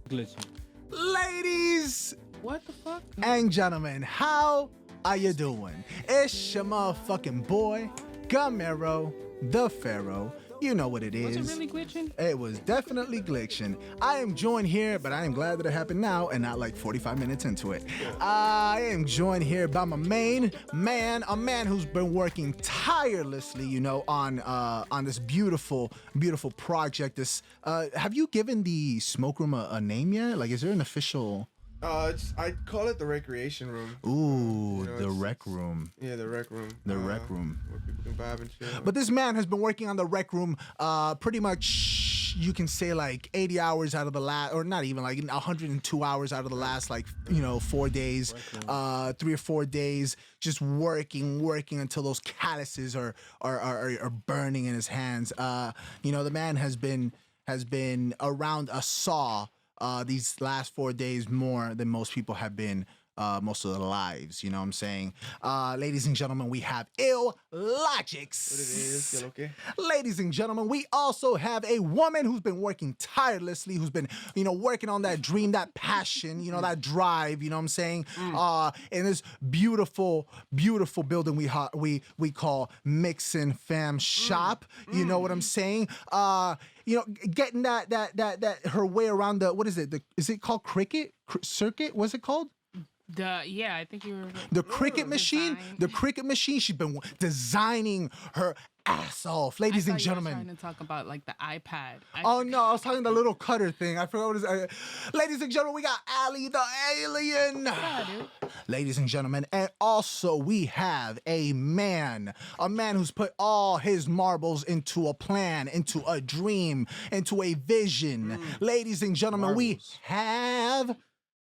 Glitching. Ladies What the fuck? and gentlemen, how are you doing? It's your motherfucking boy, Gamero, the Pharaoh. You know what it is. Was it really glitching? It was definitely glitching. I am joined here, but I am glad that it happened now and not like 45 minutes into it. I am joined here by my main man, a man who's been working tirelessly, on this beautiful, beautiful project. Have you given the smoke room a name yet? Like, is there an official? I call it the recreation room. Ooh, the rec room. Yeah, the rec room. The rec room. Where people can vibe and chill. But this man has been working on the rec room pretty much, you can say, like 80 hours out of the last, or not even, like 102 hours out of the last, 4 days, 3 or 4 days, just working until those calluses are burning in his hands. The man has been around a saw these last 4 days more than most people have been most of their lives. You know what I'm saying? Ladies and gentlemen, we have ill-logicz. What it is, que lo que? Ladies and gentlemen, we also have a woman who's been working tirelessly, who's been, working on that dream, that passion, that drive, you know what I'm saying? In this beautiful, beautiful building we call Mixin' Fam Shop. You know what I'm saying? Getting that her way around what is it? Is it called circuit? What's it called? I think you were The cricket machine. design. The cricket machine. She's been designing her ass off, ladies and gentlemen. I was trying to talk about like the iPad. Oh no, I was talking the little cutter thing. I forgot what it is. Ladies and gentlemen, we got Aly da Alien. Yeah, dude. Ladies and gentlemen, and also we have a man who's put all his marbles into a plan, into a dream, into a vision. Ladies and gentlemen, we have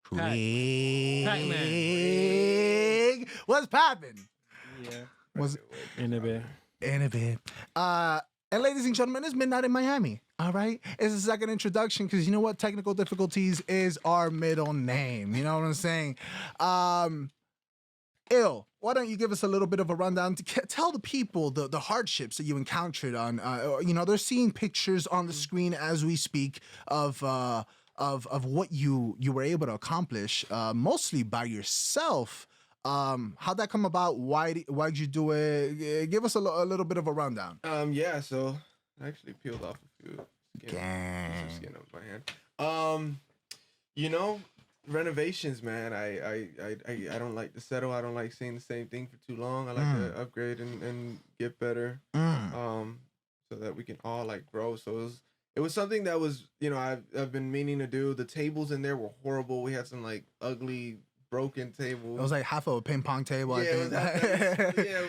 Craig. What's poppin'? Yeah. Was In a bit. in a bit. And ladies and gentlemen, it's midnight in Miami. All right, it's a second introduction because you know what? Technical difficulties is our middle name. You know what I'm saying? Ill, why don't you give us a little bit of a rundown to tell the people the hardships that you encountered on? They're seeing pictures on the screen as we speak of what you were able to accomplish, mostly by yourself. How'd that come about? Why'd you do it? Give us a little bit of a rundown. So I actually peeled off a few skin off my hand. Renovations, man. I don't like to settle. I don't like seeing the same thing for too long. I like to upgrade and get better. So that we can all grow. So it was something that was, I've been meaning to do. The tables in there were horrible. We had some ugly broken tables. It was like half of a ping pong table, I think.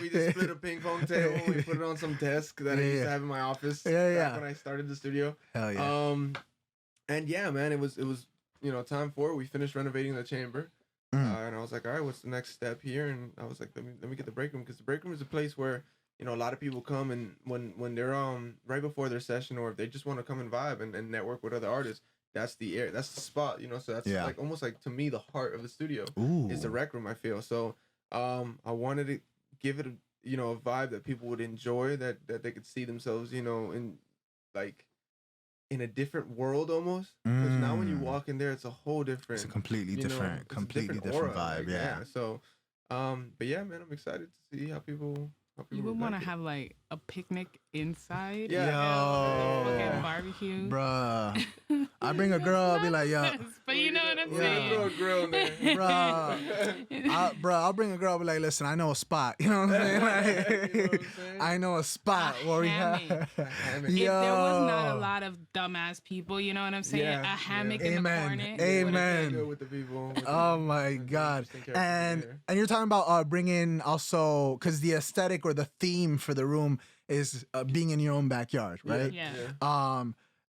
We just split a ping pong table. We put it on some desk that I used to have in my office back when I started the studio. Hell yeah. And yeah, man, it was time for it. We finished renovating the chamber. And I was like, all right, what's the next step here? And I was like, let me get the break room, because the break room is a place where a lot of people come, and when they're right before their session, or if they just want to come and vibe and network with other artists, that's the spot, so that's almost to me the heart of the studio. Is the rec room, I feel. So I wanted to give it a vibe that people would enjoy, that they could see themselves in a different world almost, because now when you walk in there, it's a whole different, it's a completely different aura. vibe. So but yeah, man, I'm excited to see how people You would want to have a picnic inside. Yeah. Fucking barbecue. Bruh. I bring a girl, I'll be like, yo. But you know what I'm throw saying? a grill in there. I'll bring a girl, I'll be like, listen, I know a spot. You know what I'm saying? You know what I'm saying? I know a spot where we have. If there was not a lot of dumbass people, you know what I'm saying? A hammock in the corner. Amen. Go with the people. Oh my God. And you're talking about bringing also, because the aesthetic or the theme for the room is being in your own backyard, right? Yeah.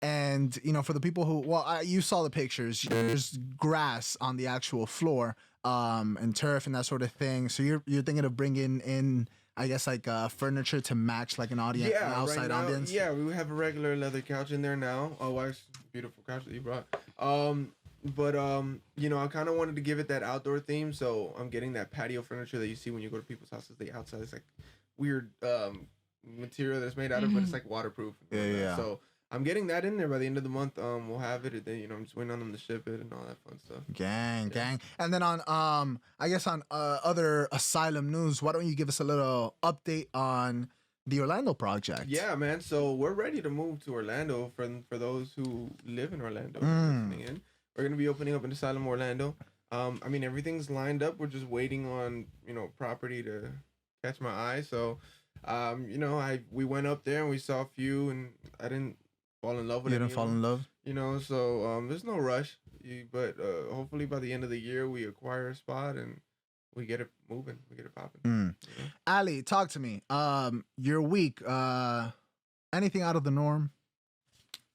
And for the people who, you saw the pictures. There's grass on the actual floor, and turf and that sort of thing. So you're thinking of bringing in, I guess, furniture to match an audience, an outside right now, audience. Yeah, we have a regular leather couch in there now. Oh, wife's beautiful couch that you brought. But I kind of wanted to give it that outdoor theme, so I'm getting that patio furniture that you see when you go to people's houses. The outside is weird material that's made out of, but it's waterproof. Yeah. So I'm getting that in there by the end of the month. We'll have it. Then, I'm just waiting on them to ship it and all that fun stuff. Gang. And then on I guess on other Asylum news, why don't you give us a little update on the Orlando project? Yeah, man. So we're ready to move to Orlando for those who live in Orlando. Listening in. We're gonna be opening up an Asylum Orlando. I mean, everything's lined up. We're just waiting on property to catch my eye. So, we went up there and we saw a few, and I didn't fall in love with it. You didn't fall in love? So there's no rush. But hopefully by the end of the year we acquire a spot and we get it moving. We get it popping. Ali, talk to me. Your week. Anything out of the norm?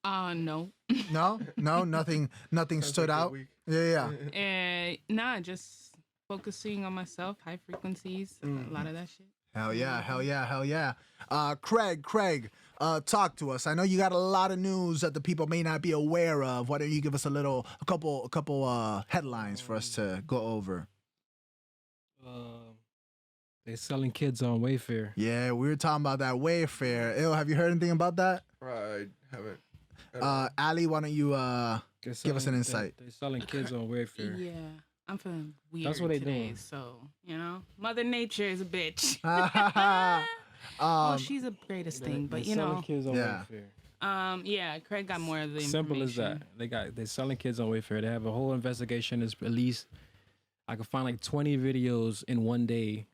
No. No, nothing stood like out. Yeah. Nah, just focusing on myself, high frequencies, a lot of that shit. Hell yeah. Craig, talk to us. I know you got a lot of news that the people may not be aware of. Why don't you give us a couple headlines for us to go over? They're selling kids on Wayfair. Yeah, we were talking about that Wayfair. Ew, have you heard anything about that? I haven't. Ali, why don't you give us an insight? They're selling kids on Wayfair. Yeah. I'm feeling weird. That's what they today, doing. So, Mother Nature is a bitch. She's the greatest thing, but selling kids on Wayfair. Yeah, Craig got more of the Simple as information. that. They're selling kids on Wayfair. They have a whole investigation. It's at least I could find like 20 videos in one day,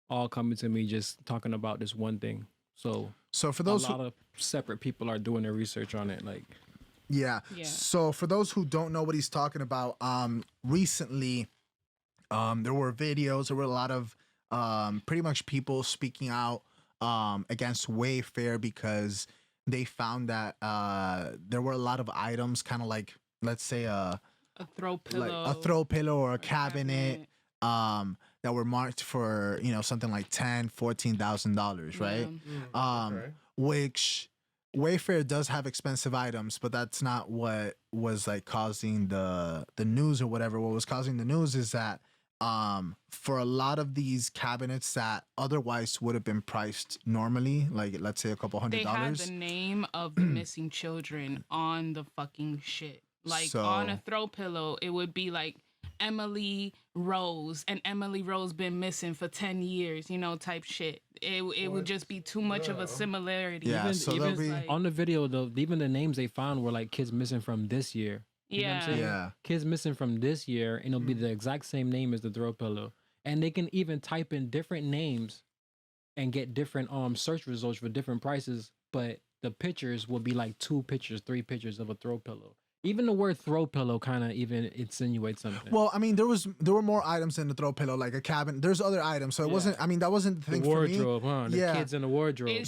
all coming to me just talking about this one thing. So for those a lot of separate people are doing their research on it. Like, yeah. So for those who don't know what he's talking about, recently, there were videos. There were a lot of pretty much people speaking out against Wayfair because they found that there were a lot of items, kind of like, let's say a throw pillow, or a cabinet. That were marked for something like $10,000-$14,000, right? Which Wayfair does have expensive items, but that's not what was like causing the news or whatever. What was causing the news is that for a lot of these cabinets that otherwise would have been priced normally, like let's say a couple $100, they had the name of the missing children on the fucking shit. Like on a throw pillow, it would be like Emily Rose, and Emily Rose been missing for 10 years, type shit. It would just be too much of a similarity. Yeah, even on the video, though, even the names they found were like kids missing from this year. You know what I'm saying? Yeah. Kids missing from this year, and it'll be the exact same name as the throw pillow. And they can even type in different names and get different search results for different prices, but the pictures will be like 2 pictures, 3 pictures of a throw pillow. Even the word throw pillow kind of even insinuates something. Well, I mean, there were more items in the throw pillow, like a cabin. There's other items, so it wasn't. I mean, that wasn't the thing for me. Wardrobe, huh? The kids in the wardrobe.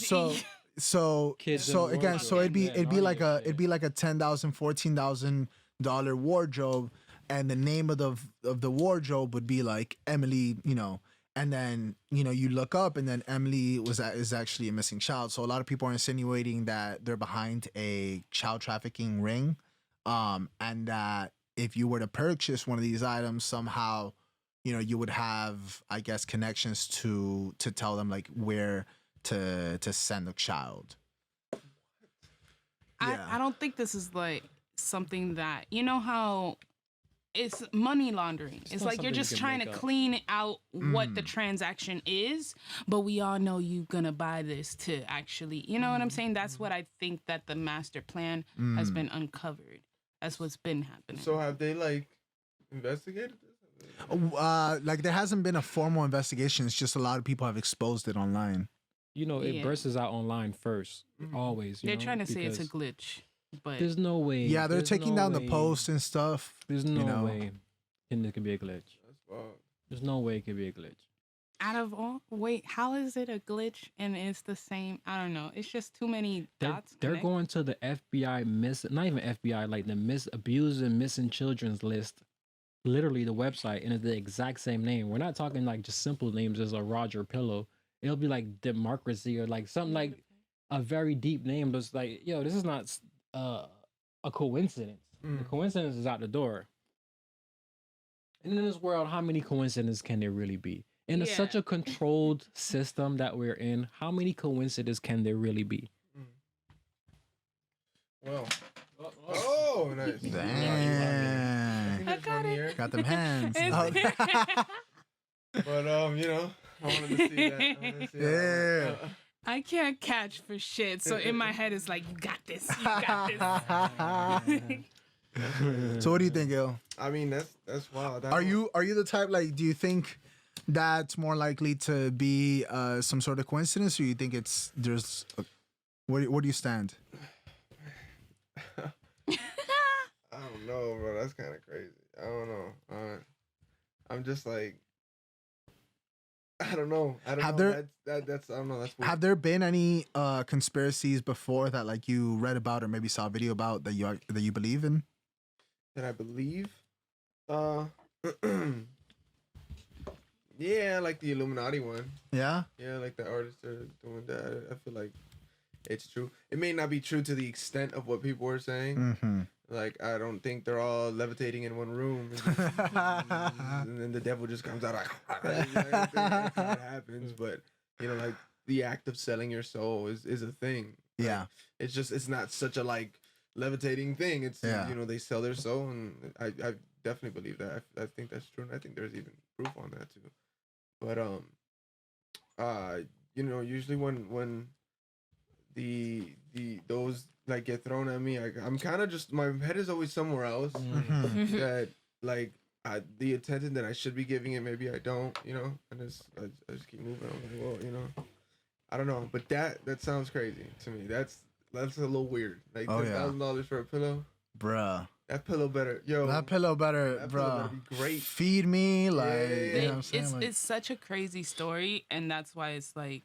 So again, so it'd be like a $10,000, $14,000 wardrobe, and the name of the wardrobe would be like Emily, and then you look up, and then Emily is actually a missing child. So a lot of people are insinuating that they're behind a child trafficking ring. And that if you were to purchase one of these items, somehow, you would have, I guess, connections to tell them like where to send the child. I don't think this is like something that, how it's money laundering. It's like you're just trying to clean out what the transaction is, but we all know you're gonna buy this to actually, you know what I'm saying? That's what I think that the master plan has been uncovered. That's what's been happening. So have they like investigated this? Like there hasn't been a formal investigation. It's just a lot of people have exposed it online. It bursts out online first, always. They're trying to say it's a glitch, but there's no way. Yeah, they're taking down the posts and stuff. There's no way it could be a glitch. That's wild. There's no way it could be a glitch. Out of all, how is it a glitch and it's the same? I don't know. It's just too many dots. They're going to the FBI not even FBI, like the abused and missing children's list. Literally the website, and it's the exact same name. We're not talking like just simple names as a Roger Pillow. It'll be like Democracy or like something like a very deep name. But it's like, this is not a coincidence. The coincidence is out the door. And in this world, how many coincidences can there really be? In such a controlled system that we're in, how many coincidences can there really be? Well. Oh, nice. Damn. I got it. Got them hands. But you know, I wanted to see that. Yeah. I can't catch for shit. So in my head, it's like, you got this. You got this. So what do you think, Il? I mean, that's wild. Are you the type, like, do you think that's more likely to be some sort of coincidence, or you think where do you stand? I don't know, bro. That's kind of crazy. I don't know. I'm just like, I don't know. That's I don't know. That's weird. Have there been any conspiracies before that, like, you read about or maybe saw a video about that you believe in? That I believe? Yeah, like the Illuminati one. Yeah? Yeah, like the artists are doing that. I feel like it's true. It may not be true to the extent of what people are saying. Mm-hmm. Like, I don't think they're all levitating in one room. And then the devil just comes out like, that's how it happens. But, you know, like, the act of selling your soul is a thing. Yeah. Like, it's not such a, like, levitating thing. It's, yeah. You know, they sell their soul, and I definitely believe that. I think that's true, and I think there's even proof on that, too. But, you know, usually when those like get thrown at me, I'm kind of just, my head is always somewhere else. Mm-hmm. That like the attention that I should be giving it, maybe I don't, you know, and I just keep moving. I'm like, well, you know, I don't know, but that sounds crazy to me. That's a little weird. Like $10,000 for a pillow, bruh. That pillow better, That pillow better, that bro. pillow better be great. Feed me, like, Yeah. you know what I'm saying? It's such a crazy story, and that's why it's like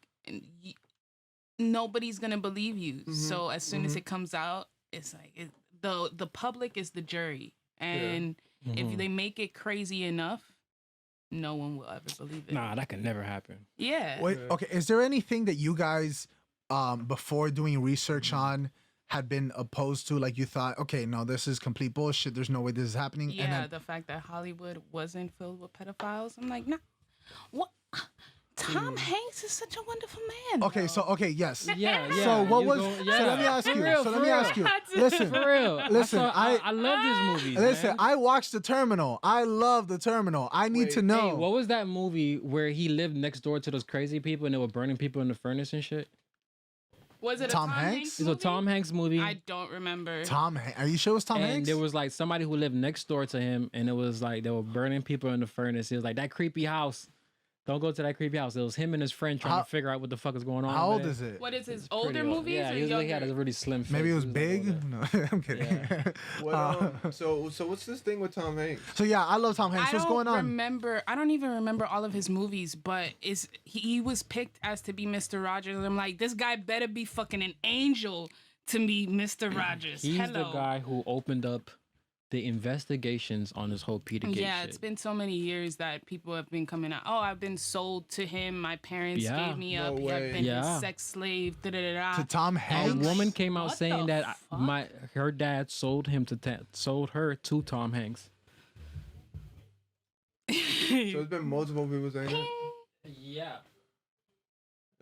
nobody's gonna believe you. Mm-hmm. So as soon as it comes out, it's like the public is the jury, and if they make it crazy enough, no one will ever believe it. Nah, that can never happen. Yeah. Wait, okay, is there anything that you guys, before doing research on, had been opposed to? Like, you thought, okay, no, this is complete bullshit. There's no way this is happening. Yeah, and then, the fact that Hollywood wasn't filled with pedophiles. I'm like, nah. What? Tom Hanks is such a wonderful man. Okay, so yes. Yeah. So what was? So let me ask you. Let me ask you. Listen, for real. Listen, I love these movies. Listen, man. I watched The Terminal. I love The Terminal. I need to know. Hey, what was that movie where he lived next door to those crazy people and they were burning people in the furnace and shit? Was it Tom a Tom Hanks? It's a Tom Hanks movie. I don't remember. Are you sure it was Tom Hanks? And there was like somebody who lived next door to him, and it was like they were burning people in the furnace. It was like, that creepy house. Don't go to that creepy house. It was him and his friend trying to figure out what the fuck is going on. How old is it? What is his older movies? Yeah, or he had a really slim face. Maybe it was big. No, I'm kidding. Yeah. So what's this thing with Tom Hanks? So yeah, I love Tom Hanks. What's going on? I don't even remember all of his movies, but he was picked as to be Mr. Rogers. And I'm like, this guy better be fucking an angel to be Mr. Rogers. He's the guy who opened up the investigations on this whole Petergate Yeah, shit. it's been so many years that people have been coming out. Oh, I've been sold to him. My parents gave me up. I've been his sex slave. To Tom Hanks. A woman came out saying that her dad sold her to Tom Hanks. So it's been multiple people saying that. Yeah.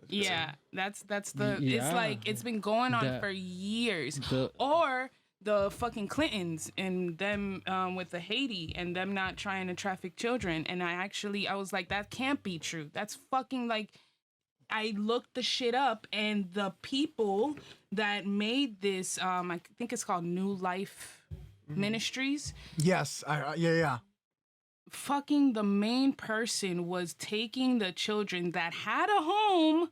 Yeah, that's the. It's like it's been going on for years. Or the fucking Clintons and them with the Haiti and them not trying to traffic children. And I was like, that can't be true. That's fucking like, I looked the shit up, and the people that made this, I think it's called New Life Ministries. Yes, yeah. Fucking the main person was taking the children that had a home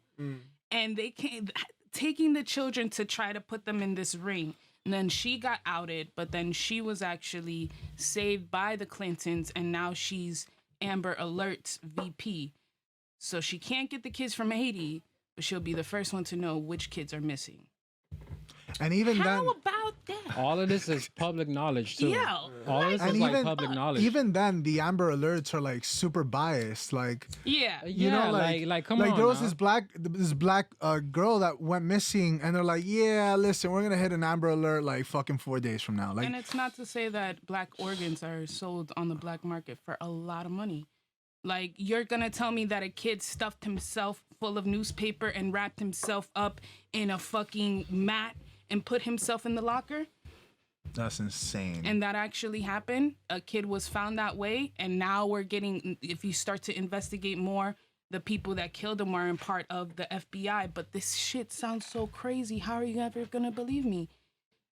and they came taking the children to try to put them in this ring. And then she got outed, but then she was actually saved by the Clintons, and now she's Amber Alert's VP. So she can't get the kids from Haiti, but she'll be the first one to know which kids are missing. And even How then, about that? All of this is public knowledge too. Yeah. All of this is like public knowledge. Even then, the Amber Alerts are like super biased. Like, Yeah. you know, like come on. Like there was now. this black girl that went missing, and they're like, yeah, listen, we're gonna hit an Amber Alert like fucking 4 days from now. Like, And it's not to say that black organs are sold on the black market for a lot of money. Like, you're gonna tell me that a kid stuffed himself full of newspaper and wrapped himself up in a fucking mat and put himself in the locker. That's insane. And that actually happened. A kid was found that way, and now we're getting, if you start to investigate more, the people that killed him are in part of the FBI. But this shit sounds so crazy. How are you ever gonna believe me?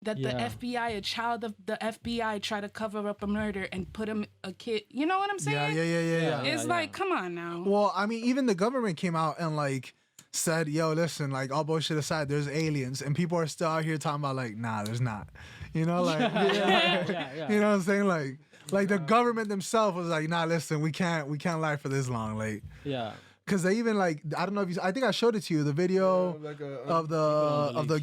That the FBI, a child of the FBI, tried to cover up a murder and put him, a kid. You know what I'm saying? Yeah. It's like, come on now. Well, I mean, even the government came out and like said, yo, listen, like all bullshit aside, there's aliens, and people are still out here talking about like, nah, there's not. You know, like, you know what I'm saying? Like the government themselves was like, nah, listen, we can't lie for this long, like. Yeah. Cause they even like, I don't know if you, I think I showed it to you, the video of the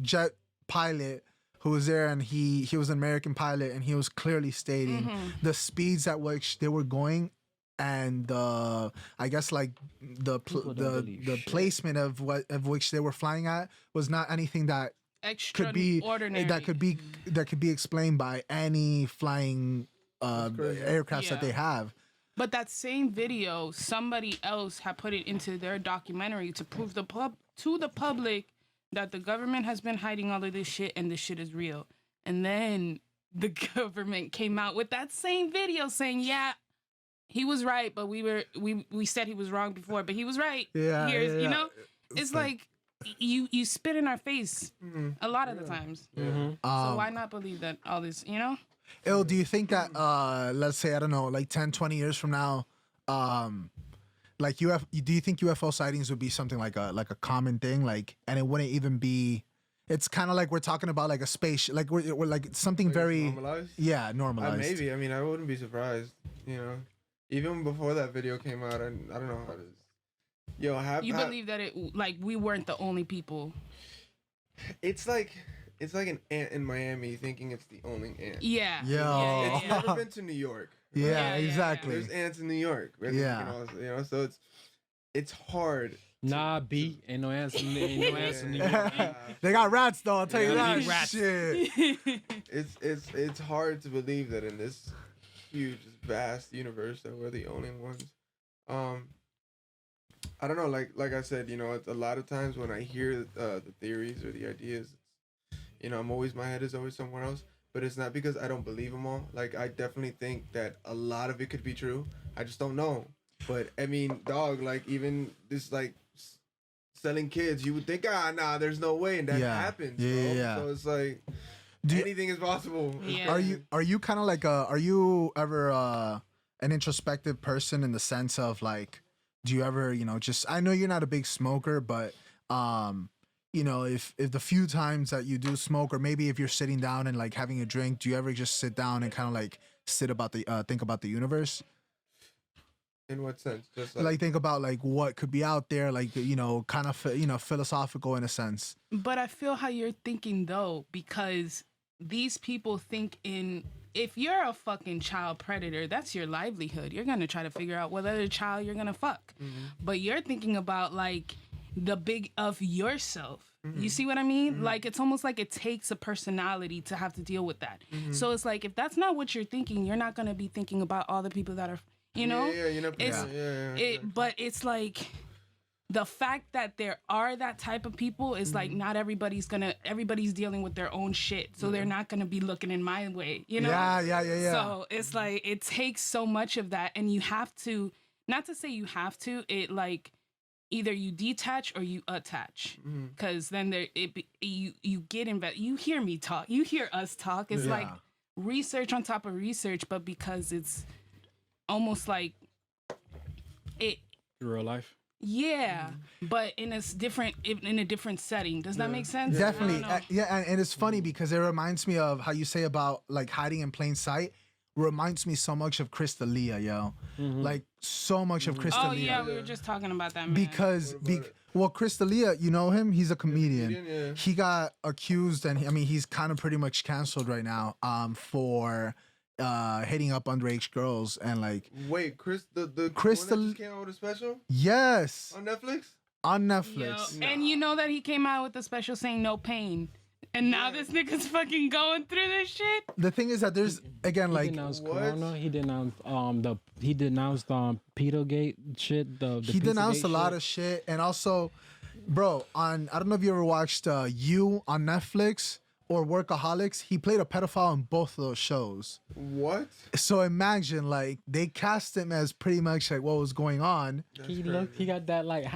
jet pilot who was there, and he was an American pilot, and he was clearly stating the speeds at which they were going, and I guess like the placement of which they were flying at was not anything that could be explained by any flying aircrafts that they have. But that same video, somebody else had put it into their documentary to prove to the public that the government has been hiding all of this shit and this shit is real. And then the government came out with that same video saying, yeah, he was right, but we said he was wrong before, but he was right. Yeah, you know, it's like you spit in our face a lot of the times. So why not believe that all this, you know? Ill, do you think that, let's say, I don't know, like 10, 20 years from now, like do you think UFO sightings would be something like a common thing, like, and it wouldn't even be, it's kind of like we're talking about like a space, like we're like something like very normalized? Yeah, normalized. Maybe. I mean, I wouldn't be surprised. You know, even before that video came out, I don't know how to. You believe that it like we weren't the only people? It's like an ant in Miami thinking it's the only ant. Yeah. It's never been to New York. Yeah, exactly. There's ants in New York. Yeah. You know, so it's hard. Nah, B. Ain't no ants in New York. They got rats though, I'll tell you that. Rats. Shit. It's hard to believe that in this huge, vast universe that we're the only ones. I don't know, like I said, you know, it's a lot of times when I hear the theories or the ideas, you know, my head is always somewhere else, but it's not because I don't believe them all. Like, I definitely think that a lot of it could be true. I just don't know. But, I mean, dog, like, even this, like, selling kids, you would think, nah, there's no way, and that happens, bro. So it's like, anything is possible. Yeah. Are you kind of like are you ever an introspective person in the sense of, like, do you ever, you know, just, I know you're not a big smoker, but, you know, if the few times that you do smoke, or maybe if you're sitting down and like having a drink, do you ever just sit down and kind of like think about the universe? In what sense? Just like think about like what could be out there, like, you know, kind of, you know, philosophical in a sense. But I feel how you're thinking though, because these people think if you're a fucking child predator, that's your livelihood. You're going to try to figure out what other child you're going to fuck. But you're thinking about like the big of yourself. You see what I mean? Like, it's almost like it takes a personality to have to deal with that. So it's like, if that's not what you're thinking, you're not going to be thinking about all the people that are, you know? But it's like, the fact that there are that type of people is like, not everybody's dealing with their own shit. So they're not going to be looking in my way, you know? Yeah. So it's like, it takes so much of that. And you have to, not to say you have to, it like, either you detach or you attach, because then you get you hear me talk, you hear us talk. It's like research on top of research, but because it's almost like it real life. Yeah, but in a different setting. Does that make sense? Definitely. And it's funny because it reminds me of how you say about like hiding in plain sight. Reminds me so much of Crystalia, yo. Like so much of Crystalia. Oh yeah, we were just talking about that, man. Because Crystalia, you know him? He's a comedian. He got accused, and I mean he's kind of pretty much canceled right now for hitting up underage girls and like. Wait, the one that just came out with a special? Yes. On Netflix? On Netflix. Yo, and you know that he came out with a special saying no pain. And now this nigga's fucking going through this shit. The thing is that there's again like he denounced Corona. He denounced Pedogate shit. He denounced a lot of shit, and also Bro, I don't know if you ever watched You on Netflix or Workaholics. He played a pedophile in both of those shows. What? So imagine, like, they cast him as pretty much like what was going on. He got that like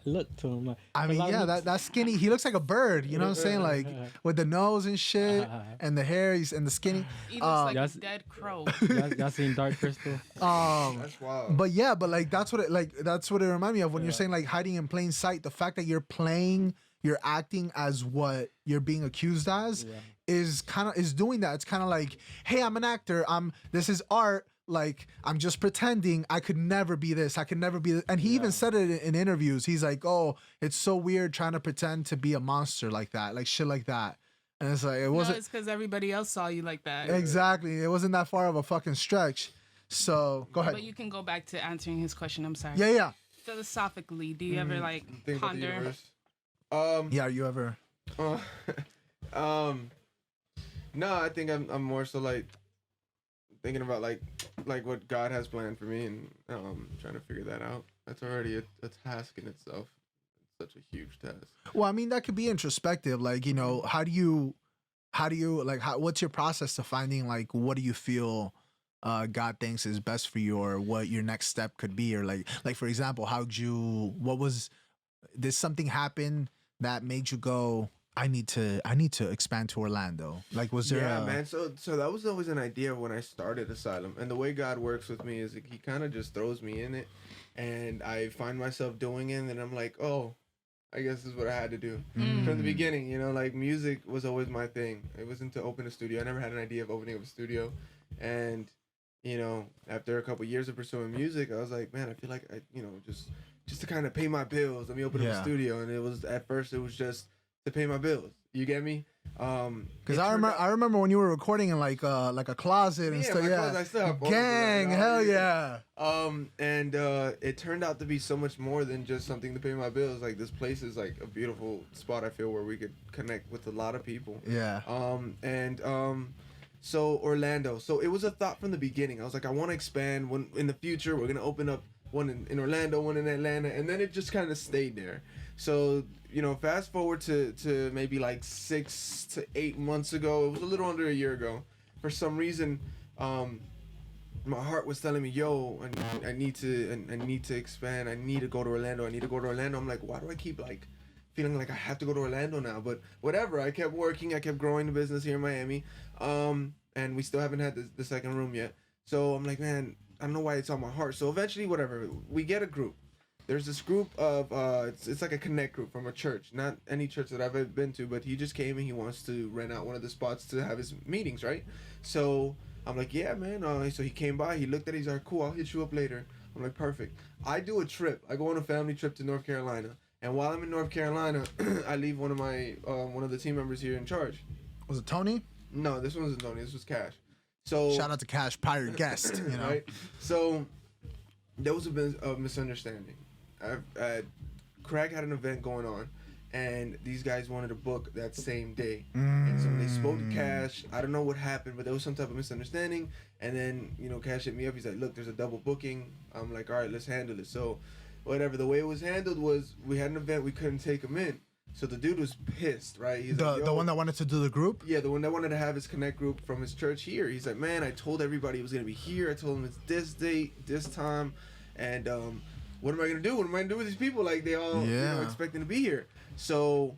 look to him. Like, I mean, yeah, that skinny. He looks like a bird. You know what I'm saying? Like with the nose and shit, and the hair, and the skinny. He looks like a dead crow. y'all seen Dark Crystal? That's wild. But yeah, but like that's what it reminded me of when you're saying like hiding in plain sight. The fact that you're acting as what you're being accused as is doing that. It's kind of like, hey, I'm an actor. This is art. Like, I'm just pretending. I could never be this. I could never be this. And he even said it in interviews. He's like, oh, it's so weird trying to pretend to be a monster like that, like shit like that. And it's like, it wasn't. No, it's because everybody else saw you like that. Exactly. It wasn't that far of a fucking stretch. So go ahead. But you can go back to answering his question. I'm sorry. Yeah. Philosophically, do you ever like Think about the ponder? universe. Yeah, you ever? No, I think I'm more so like thinking about like what God has planned for me and trying to figure that out. That's already a task in itself. It's such a huge task. Well, I mean, that could be introspective. Like, you know, how do you like, what's your process to finding like, what do you feel God thinks is best for you, or what your next step could be, or like for example, did something happen that made you go, I need to expand to Orlando? Like, was there? Yeah, man. So that was always an idea when I started Asylum, and the way God works with me is he kind of just throws me in it, and I find myself doing it, and I'm like, oh, I guess this is what I had to do from the beginning. You know, like music was always my thing. It wasn't to open a studio. I never had an idea of opening up a studio, and you know, after a couple years of pursuing music, I was like, man, I feel like just to kind of pay my bills, let me open up a studio. And it was, at first, it was just to pay my bills. You get me? Because I remember when you were recording in like a closet and stuff. Yeah, I still have gang, hell yeah. And it turned out to be so much more than just something to pay my bills. Like, this place is like a beautiful spot, I feel, where we could connect with a lot of people. Yeah. So Orlando. So it was a thought from the beginning. I was like, I want to expand. When in the future, we're gonna open up one in Orlando, one in Atlanta, and then it just kind of stayed there. So, you know, fast forward to maybe like 6 to 8 months ago. It was a little under a year ago. For some reason, my heart was telling me, yo, I need to expand. I need to go to Orlando. I'm like, why do I keep like feeling like I have to go to Orlando now? But whatever. I kept working. I kept growing the business here in Miami. And we still haven't had the second room yet. So I'm like, man, I don't know why it's on my heart. So eventually, whatever, we get a group. There's this group of it's like a connect group from a church, not any church that I've ever been to, but he just came and he wants to rent out one of the spots to have his meetings, right? So I'm like, yeah, man. So he came by, he looked at it, he's like, cool, I'll hit you up later. I'm like, perfect. I do a trip. I go on a family trip to North Carolina, and while I'm in North Carolina, I leave one of the team members here in charge. Was it Tony? No, this one wasn't Tony. This was Cash. So shout out to Cash, prior guest. You know, right? So there was a misunderstanding. Craig had an event going on, and these guys wanted to book that same day. And so they spoke to Cash. I don't know what happened, but there was some type of misunderstanding. And then, you know, Cash hit me up. He's like, look, there's a double booking. I'm like, all right, let's handle it. So whatever. The way it was handled was we had an event. We couldn't take him in. So the dude was pissed, right? He's like, the one that wanted to do the group? Yeah, the one that wanted to have his connect group from his church here. He's like, man, I told everybody it was going to be here. I told him it's this date, this time. And what am I going to do? What am I going to do with these people? Like, they all expecting to be here. So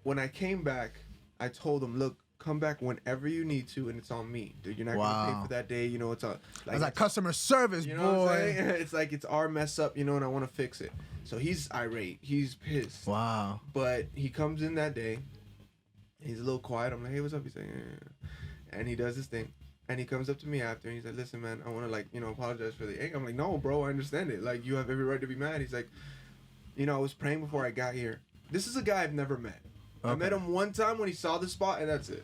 when I came back, I told them, look, come back whenever you need to, and it's on me. Dude, you're not going to pay for that day. You know, it's on. Like, it's customer service, you know boy. What I'm saying? It's like, it's our mess up, you know, and I want to fix it. So he's irate. He's pissed. Wow. But he comes in that day. He's a little quiet. I'm like, hey, what's up? He's like, and he does his thing. And he comes up to me after, and he's like, listen, man, I want to, like, you know, apologize for the anger. I'm like, no, bro, I understand it. Like, you have every right to be mad. He's like, you know, I was praying before I got here. This is a guy I've never met. Okay. I met him one time when he saw the spot, and that's it.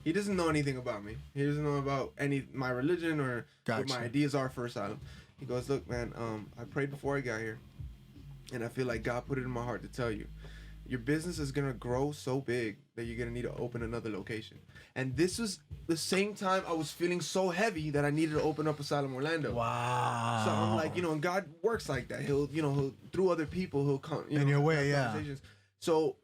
He doesn't know anything about me. He doesn't know about my religion or what my ideas are for Asylum. He goes, look, man, I prayed before I got here. And I feel like God put it in my heart to tell you, your business is going to grow so big that you're going to need to open another location. And this was the same time I was feeling so heavy that I needed to open up Asylum Orlando. Wow. So I'm like, you know, and God works like that. He'll through other people, he'll come, in your way, yeah. So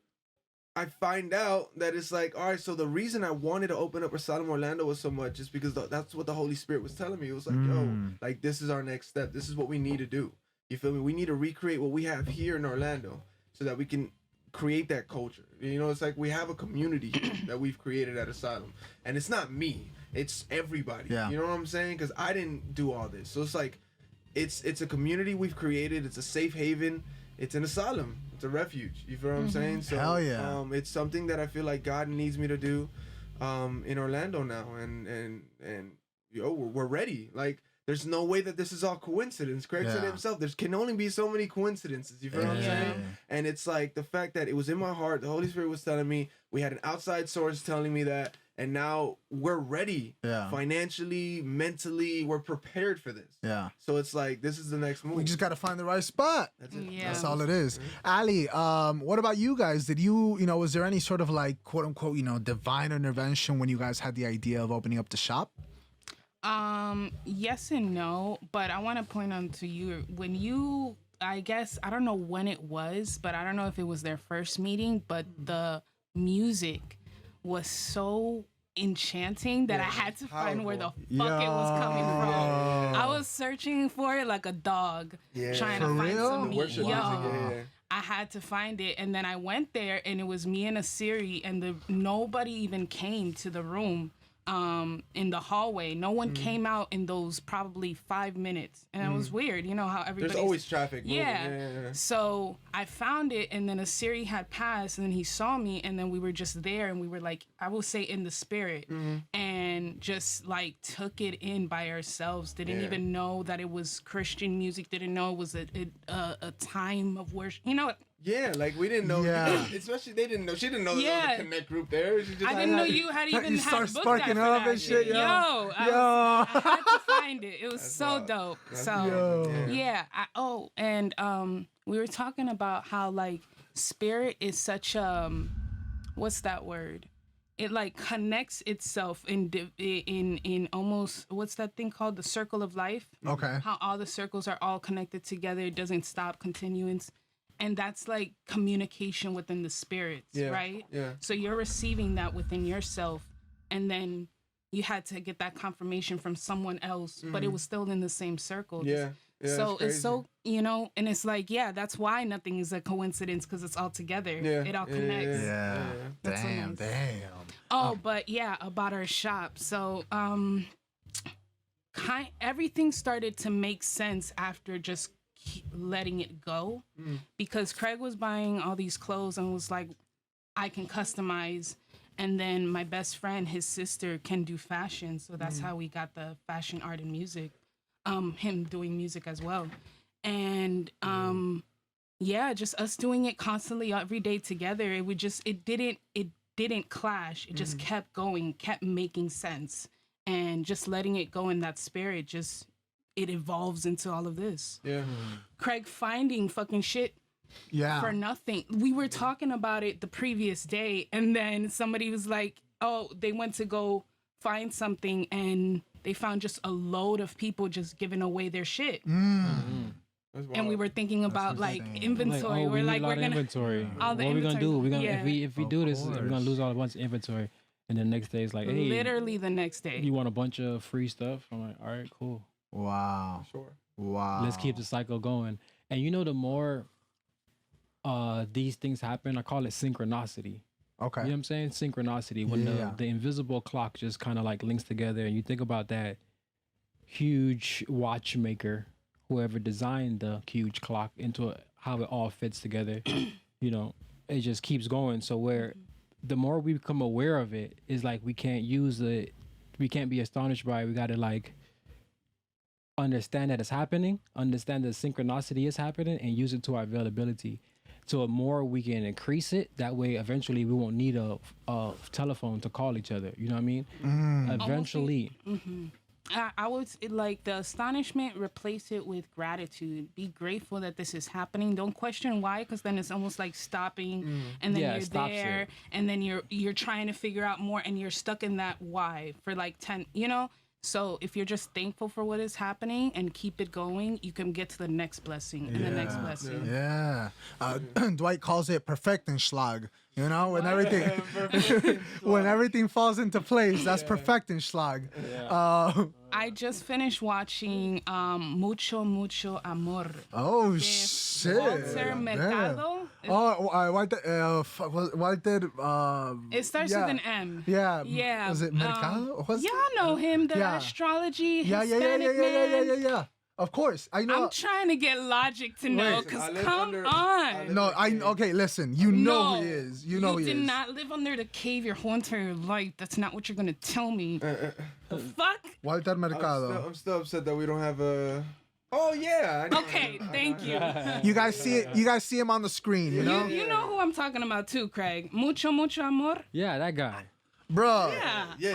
I find out that it's like, all right, so the reason I wanted to open up Asylum Orlando was so much is because that's what the Holy Spirit was telling me. It was like, yo, like, this is our next step. This is what we need to do. You feel me? We need to recreate what we have here in Orlando so that we can create that culture. You know, it's like we have a community here that we've created at Asylum. And it's not me. It's everybody. Yeah. You know what I'm saying? Because I didn't do all this. So it's like, it's a community we've created. It's a safe haven. It's an asylum. It's a refuge. You feel what I'm saying? So, hell yeah. It's something that I feel like God needs me to do in Orlando now. And yo, we're ready. Like, there's no way that this is all coincidence. Craig said it himself. There can only be so many coincidences. You feel what I'm saying? And it's like the fact that it was in my heart. The Holy Spirit was telling me. We had an outside source telling me that. And now we're ready. Financially, mentally, we're prepared for this. Yeah. So it's like, this is the next move. We just got to find the right spot. That's it. Yeah. That's all it is. Ali, what about you guys? Did you know, was there any sort of like, quote unquote, you know, divine intervention when you guys had the idea of opening up the shop? Yes and no, but I want to point on to you when you, I guess, I don't know when it was, but I don't know if it was their first meeting, but the music was so enchanting that I had to find where the fuck it was coming from. I was searching for it like a dog, trying to find some music. I had to find it, and then I went there, and it was me and a Siri, and nobody even came to the room. In the hallway, no one came out in those probably 5 minutes, and it was weird. You know how everybody's... There's always traffic. Yeah. So I found it, and then a Siri had passed, and then he saw me, and then we were just there, and we were like, I will say, in the spirit, and just like took it in by ourselves. Didn't even know that it was Christian music. Didn't know it was a time of worship. You know. Yeah, like we didn't know. Yeah. Especially they didn't know. She didn't know there was a connect group there. She just I didn't know you had even you had start sparking up and shit. Yo, I had to find it. It was so dope. We were talking about how like spirit is such what's that word? It like connects itself in almost, what's that thing called? The circle of life. Okay. How all the circles are all connected together. It doesn't stop, continuance. And that's like communication within the spirits, right? Yeah. So you're receiving that within yourself, and then you had to get that confirmation from someone else, but it was still in the same circle. Yeah. So it's so, you know, and it's like, that's why nothing is a coincidence, because it's all together. Yeah. It all connects. Yeah. Damn. Oh, but about our shop. So everything started to make sense after just letting it go, because Craig was buying all these clothes and was like, I can customize, and then my best friend, his sister, can do fashion, so that's how we got the fashion, art, and music, him doing music as well, and just us doing it constantly every day together. It didn't clash. It just kept going, kept making sense, and just letting it go in that spirit just it evolves into all of this. Yeah. Craig finding fucking shit for nothing. We were talking about it the previous day, and then somebody was like, oh, they went to go find something, and they found just a load of people just giving away their shit. And we were thinking about like inventory. We're gonna inventory. What are we gonna do? We're gonna if we do this, we're gonna lose all a bunch of inventory. And the next day it's like, hey, literally the next day, you want a bunch of free stuff? I'm like, all right, cool. Wow. Sure. Wow. Let's keep the cycle going. And you know, the more these things happen, I call it synchronicity. Okay. You know what I'm saying? Synchronicity. When the invisible clock just kind of like links together, and you think about that huge watchmaker, whoever designed the huge clock, into how it all fits together, you know, it just keeps going. So where the more we become aware of it, is like we can't be astonished by it. We got to like understand that it's happening, understand that synchronicity is happening, and use it to our availability. So the more we can increase it, that way eventually we won't need a telephone to call each other. You know what I mean? Eventually. I would like the astonishment, replace it with gratitude. Be grateful that this is happening. Don't question why, because then it's almost like stopping, and then you're there, and then you're trying to figure out more, and you're stuck in that why for like 10, you know? So if you're just thankful for what is happening and keep it going, you can get to the next blessing and the next blessing. Yeah. Dwight calls it Perfektenschlag. You know, when everything when everything falls into place, that's Perfektenschlag. I just finished watching Mucho Mucho Amor. Oh shit. Walter Mercado. Walter. It starts with an M. Yeah. Yeah. Was it Mercado? Y'all know him, the astrology Yeah. Hispanic man. Of course, I know. I'm trying to get Logic to know, because come on. No, okay, listen. You know who he is. You know who he is. You did not live under the cave your whole entire life. That's not what you're going to tell me. The fuck? Walter Mercado. I'm still upset that we don't have a... Oh, yeah. Okay, thank you. You guys see it. You guys see him on the screen, you know? You know who I'm talking about too, Craig. Mucho Mucho Amor. Yeah, that guy. Bro. Yeah.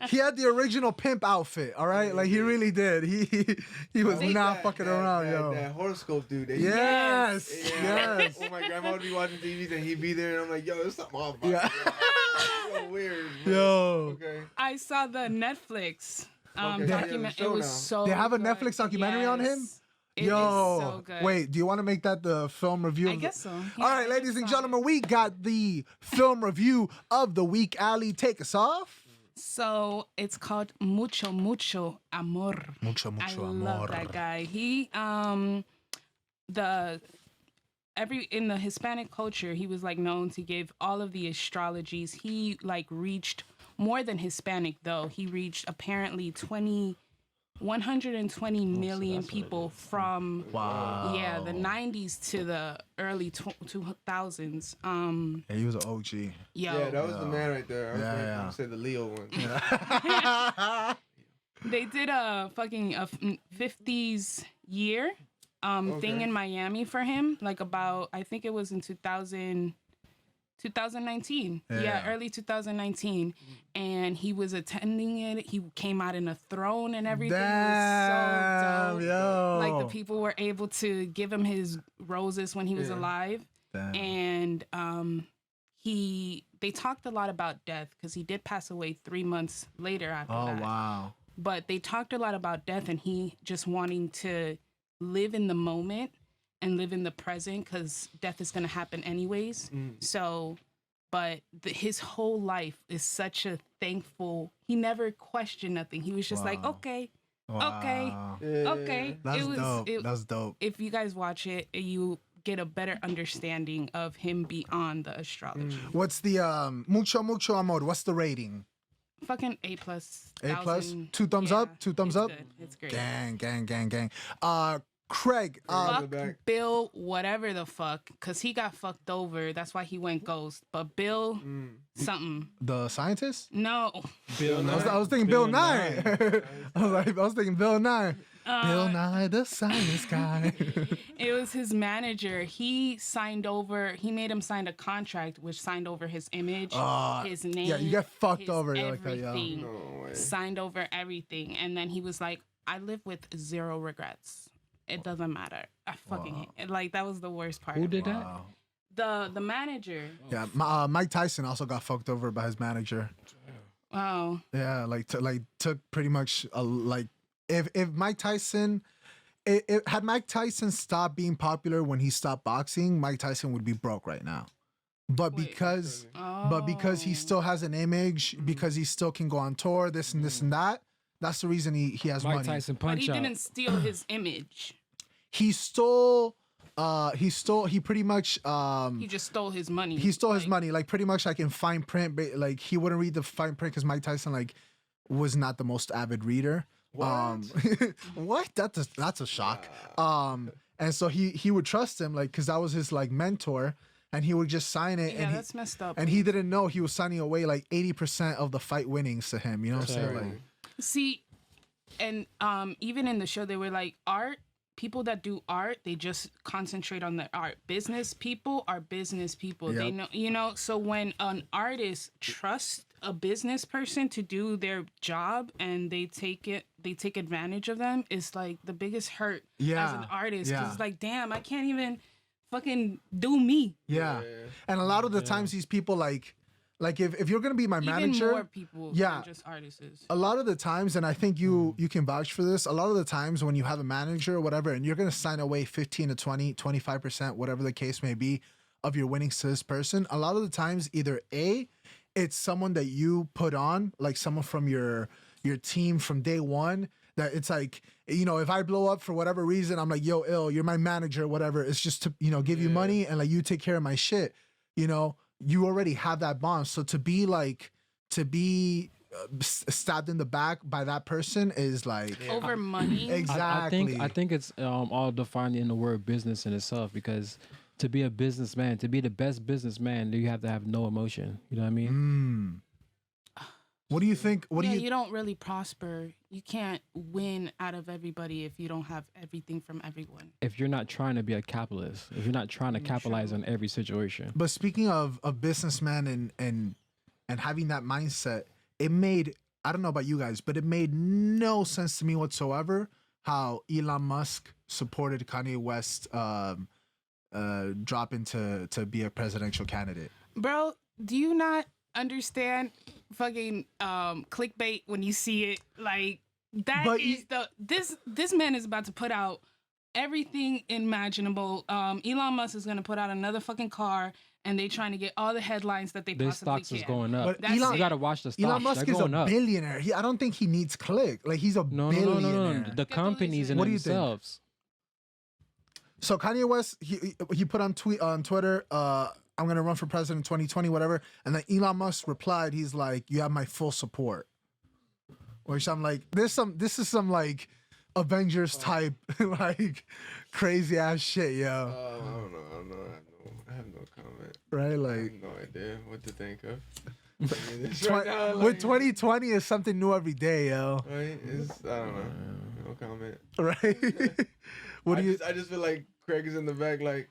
He had the original pimp outfit, all right? Like, he really did. He was not fucking around, yo. That horoscope dude. Yes. Oh, my grandma would be watching TV and he'd be there, and I'm like, yo, there's something off. Yeah. So weird. Bro. Yo. Okay. I saw the Netflix Okay. document. Yeah, It was now. so They have a good. Netflix documentary on him? It Yo, is so good. wait, do you want to make that the film review? I guess so. Yeah, All right, I ladies just and saw gentlemen, we got the film review of the week. Aly, take us off. So it's called Mucho Mucho Amor. Mucho, I mucho love that guy. He in the Hispanic culture, he was like known to give all of the astrologies. He like reached more than Hispanic though. He reached apparently 120 million people from the 90s to the early 2000s. Yeah, he was an OG. Yeah, that was the man right there. I was going to say the Leo one. They did a fucking 50s year thing in Miami for him, like about, I think it was in 2019. Yeah, early 2019. And he was attending it. He came out in a throne and everything. Damn, it was so dope. yo. Like the people were able to give him his roses when he was alive. Damn. And they talked a lot about death because he did pass away 3 months later after that. Oh, wow. But they talked a lot about death and he just wanting to live in the moment and live in the present because death is going to happen anyways. So, but his whole life is such a thankful, he never questioned nothing. He was just like, okay. That's dope. That's dope. If you guys watch it, you get a better understanding of him beyond the astrology. What's the Mucho Mucho Amor? What's the rating? Fucking A+. A+? 2 thumbs up? 2 thumbs up? Good. It's great. Gang. Craig. Fuck Bill, whatever the fuck, because he got fucked over. That's why he went ghost. But Bill, something. The scientist? No. Bill Nye. I was thinking Bill Nye. I was thinking Bill Nye. Bill Nye, the science guy. It was his manager. He made him sign a contract, which signed over his image, his name. Yeah, you get fucked his over like that, everything. yo. No way. Signed over everything. And then he was like, I live with 0 regrets. It doesn't matter. I fucking hate it. Like, that was the worst part. Who did that? The manager. Yeah, Mike Tyson also got fucked over by his manager. Oh. Yeah, took pretty much if Mike Tyson, had Mike Tyson stopped being popular when he stopped boxing, Mike Tyson would be broke right now. But because he still has an image, because he still can go on tour, this and this and that, that's the reason he has Mike money. Tyson But he punch out. didn't steal his image. He pretty much He just stole his money. he stole his money, like pretty much like in fine print, but like he wouldn't read the fine print because Mike Tyson like was not the most avid reader. What? That's a shock. And so he would trust him, like, because that was his like mentor, and he would just sign it. Yeah, that's messed up. And he didn't know he was signing away like 80% of the fight winnings to him. You know what I'm saying? Like, see, and even in the show, they were like, people that do art, they just concentrate on the art. Business people are business people. Yep. They know, so when an artist trusts a business person to do their job and they take advantage of them, it's like the biggest hurt as an artist. Because it's like, damn, I can't even fucking do me. yeah. And a lot of the times these people like Like if you're gonna be my Even manager, more people yeah, than just artists. a lot of the times, and I think you can vouch for this, a lot of the times when you have a manager or whatever, and you're gonna sign away 15 to 20, 25%, whatever the case may be, of your winnings to this person, a lot of the times either A, it's someone that you put on, like someone from your team from day one, that it's like, you know, if I blow up for whatever reason, I'm like, yo, ill, you're my manager, whatever. It's just to, you know, give you money and like you take care of my shit, you know. You already have that bond. So to be stabbed in the back by that person is like over money. Exactly. I think it's all defined in the word business in itself, because to be a businessman, to be the best businessman, you have to have no emotion. You know what I mean? What do you think? You don't really prosper. You can't win out of everybody if you don't have everything from everyone. If you're not trying to be a capitalist, if you're not trying to capitalize on every situation. But speaking of businessmen and having that mindset, it made, I don't know about you guys, but it made no sense to me whatsoever how Elon Musk supported Kanye West dropping to be a presidential candidate. Bro, do you not understand fucking clickbait when you see it? Like this man is about to put out everything imaginable. Elon Musk is gonna put out another fucking car, and they trying to get all the headlines that they Their possibly stocks can. is going up. But You gotta watch the stocks. Elon Musk is a billionaire. I don't think he needs click. Like he's a billionaire. No. The companies in themselves. So Kanye West, he put on Twitter, I'm gonna run for president 2020, whatever. And then Elon Musk replied, he's like, "You have my full support." Which I'm like, this is some like Avengers type like crazy ass shit, yo. I don't know. I have no comment. Right, like I have no idea what to think of. With 2020 is something new every day, yo. Right? I don't know. No comment. Right? I just feel like Craig is in the back, like,